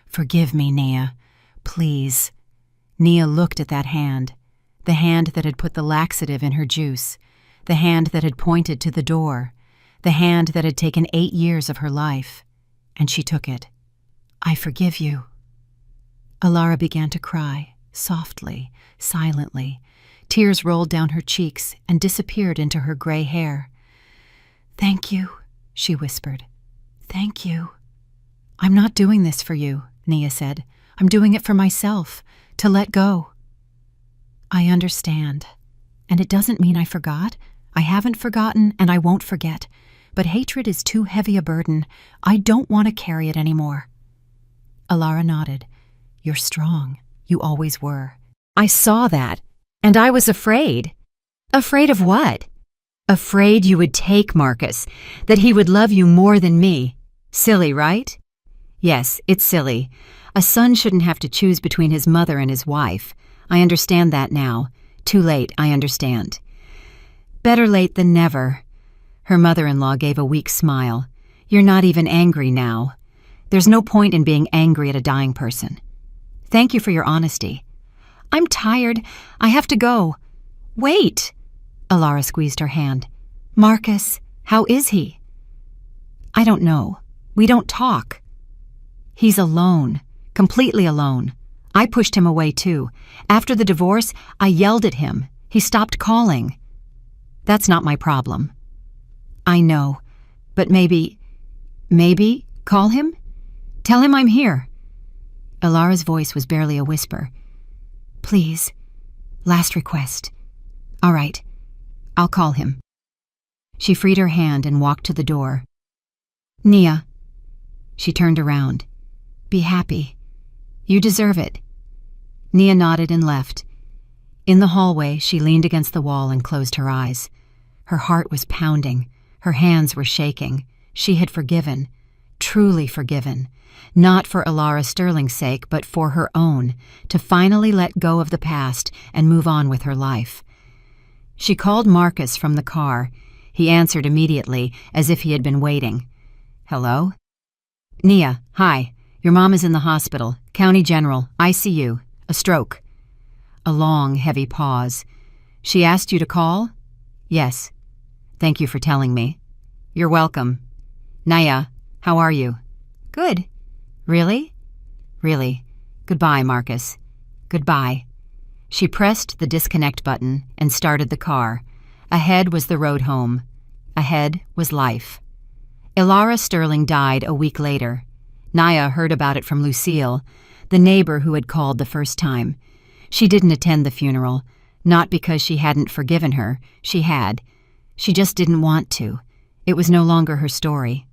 "Forgive me, Nia. Please." Nia looked at that hand, the hand that had put the laxative in her juice, the hand that had pointed to the door, the hand that had taken 8 years of her life, and she took it. "I forgive you." Alara began to cry, softly, silently. Tears rolled down her cheeks and disappeared into her gray hair. "Thank you," she whispered. "Thank you." "I'm not doing this for you," Nia said. "I'm doing it for myself, to let go." "I understand. And it doesn't mean I forgot. I haven't forgotten, and I won't forget. But hatred is too heavy a burden. I don't want to carry it anymore." Alara nodded. "You're strong. You always were." "I saw that, and I was afraid." "Afraid of what?" "Afraid you would take Marcus, that he would love you more than me. Silly, right?" "Yes, it's silly. A son shouldn't have to choose between his mother and his wife. I understand that now. Too late, I understand." "Better late than never." Her mother-in-law gave a weak smile. "You're not even angry now. There's no point in being angry at a dying person. Thank you for your honesty." "I'm tired. I have to go." "Wait." Alara squeezed her hand. "Marcus, how is he?" "I don't know. We don't talk." "He's alone. Completely alone. I pushed him away too. After the divorce, I yelled at him. He stopped calling." "That's not my problem." "I know. But maybe call him? Tell him I'm here." Alara's voice was barely a whisper. "Please. Last request." "All right. I'll call him." She freed her hand and walked to the door. "Nia." She turned around. "Be happy. You deserve it." Nia nodded and left. In the hallway, she leaned against the wall and closed her eyes. Her heart was pounding. Her hands were shaking. She had forgiven. Truly forgiven. Not for Alara Sterling's sake, but for her own, to finally let go of the past and move on with her life. She called Marcus from the car. He answered immediately, as if he had been waiting. "Hello?" "Nia, hi. Your mom is in the hospital. County General, ICU. A stroke." A long, heavy pause. "She asked you to call?" "Yes." "Thank you for telling me." "You're welcome." "Nia, how are you?" "Good." "Really?" "Really. Goodbye, Marcus." "Goodbye." She pressed the disconnect button and started the car. Ahead was the road home. Ahead was life. Ilara Sterling died a week later. Naya heard about it from Lucille, the neighbor who had called the first time. She didn't attend the funeral, not because she hadn't forgiven her. She had. She just didn't want to. It was no longer her story.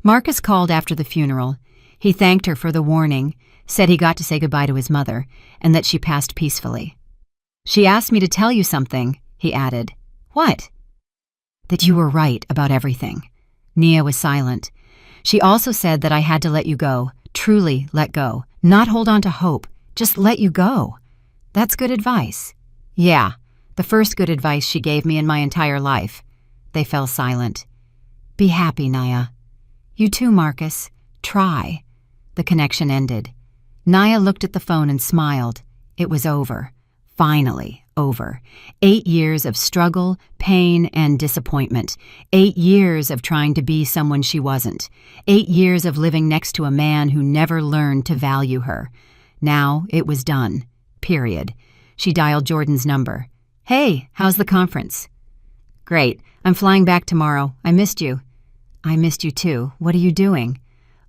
Marcus called after the funeral. He thanked her for the warning, said he got to say goodbye to his mother, and that she passed peacefully. "She asked me to tell you something," he added. "What?" "That you were right about everything." Nia was silent. "She also said that I had to let you go, truly let go, not hold on to hope, just let you go. That's good advice." "Yeah, the first good advice she gave me in my entire life." They fell silent. "Be happy, Naya." "You too, Marcus. Try." The connection ended. Naya looked at the phone and smiled. It was over. Finally over. 8 years of struggle, pain, and disappointment. 8 years of trying to be someone she wasn't. 8 years of living next to a man who never learned to value her. Now it was done. Period. She dialed Jordan's number. "Hey, how's the conference?" "Great. I'm flying back tomorrow. I missed you." "I missed you too. What are you doing?"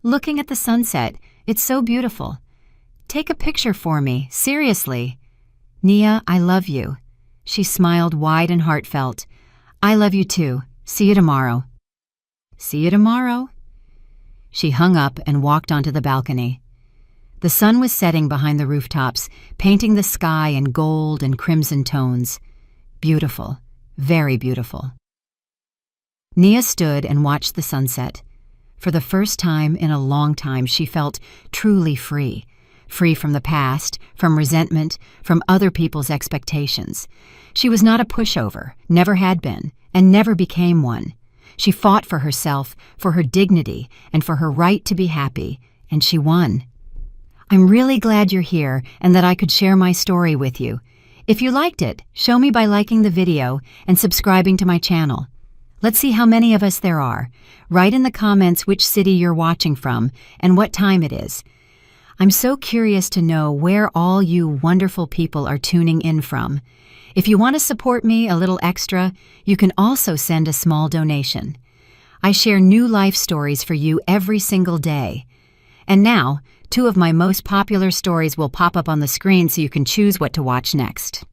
"Looking at the sunset. It's so beautiful." "Take a picture for me. Seriously." "Nia, I love you." She smiled wide and heartfelt. "I love you too. See you tomorrow." "See you tomorrow." She hung up and walked onto the balcony. The sun was setting behind the rooftops, painting the sky in gold and crimson tones. Beautiful. Very beautiful. Nia stood and watched the sunset. For the first time in a long time, she felt truly free. Free from the past, from resentment, from other people's expectations. She was not a pushover, never had been, and never became one. She fought for herself, for her dignity, and for her right to be happy, and she won. I'm really glad you're here and that I could share my story with you. If you liked it, show me by liking the video and subscribing to my channel. Let's see how many of us there are. Write in the comments which city you're watching from and what time it is. I'm so curious to know where all you wonderful people are tuning in from. If you want to support me a little extra, you can also send a small donation. I share new life stories for you every single day. And now, 2 of my most popular stories will pop up on the screen so you can choose what to watch next.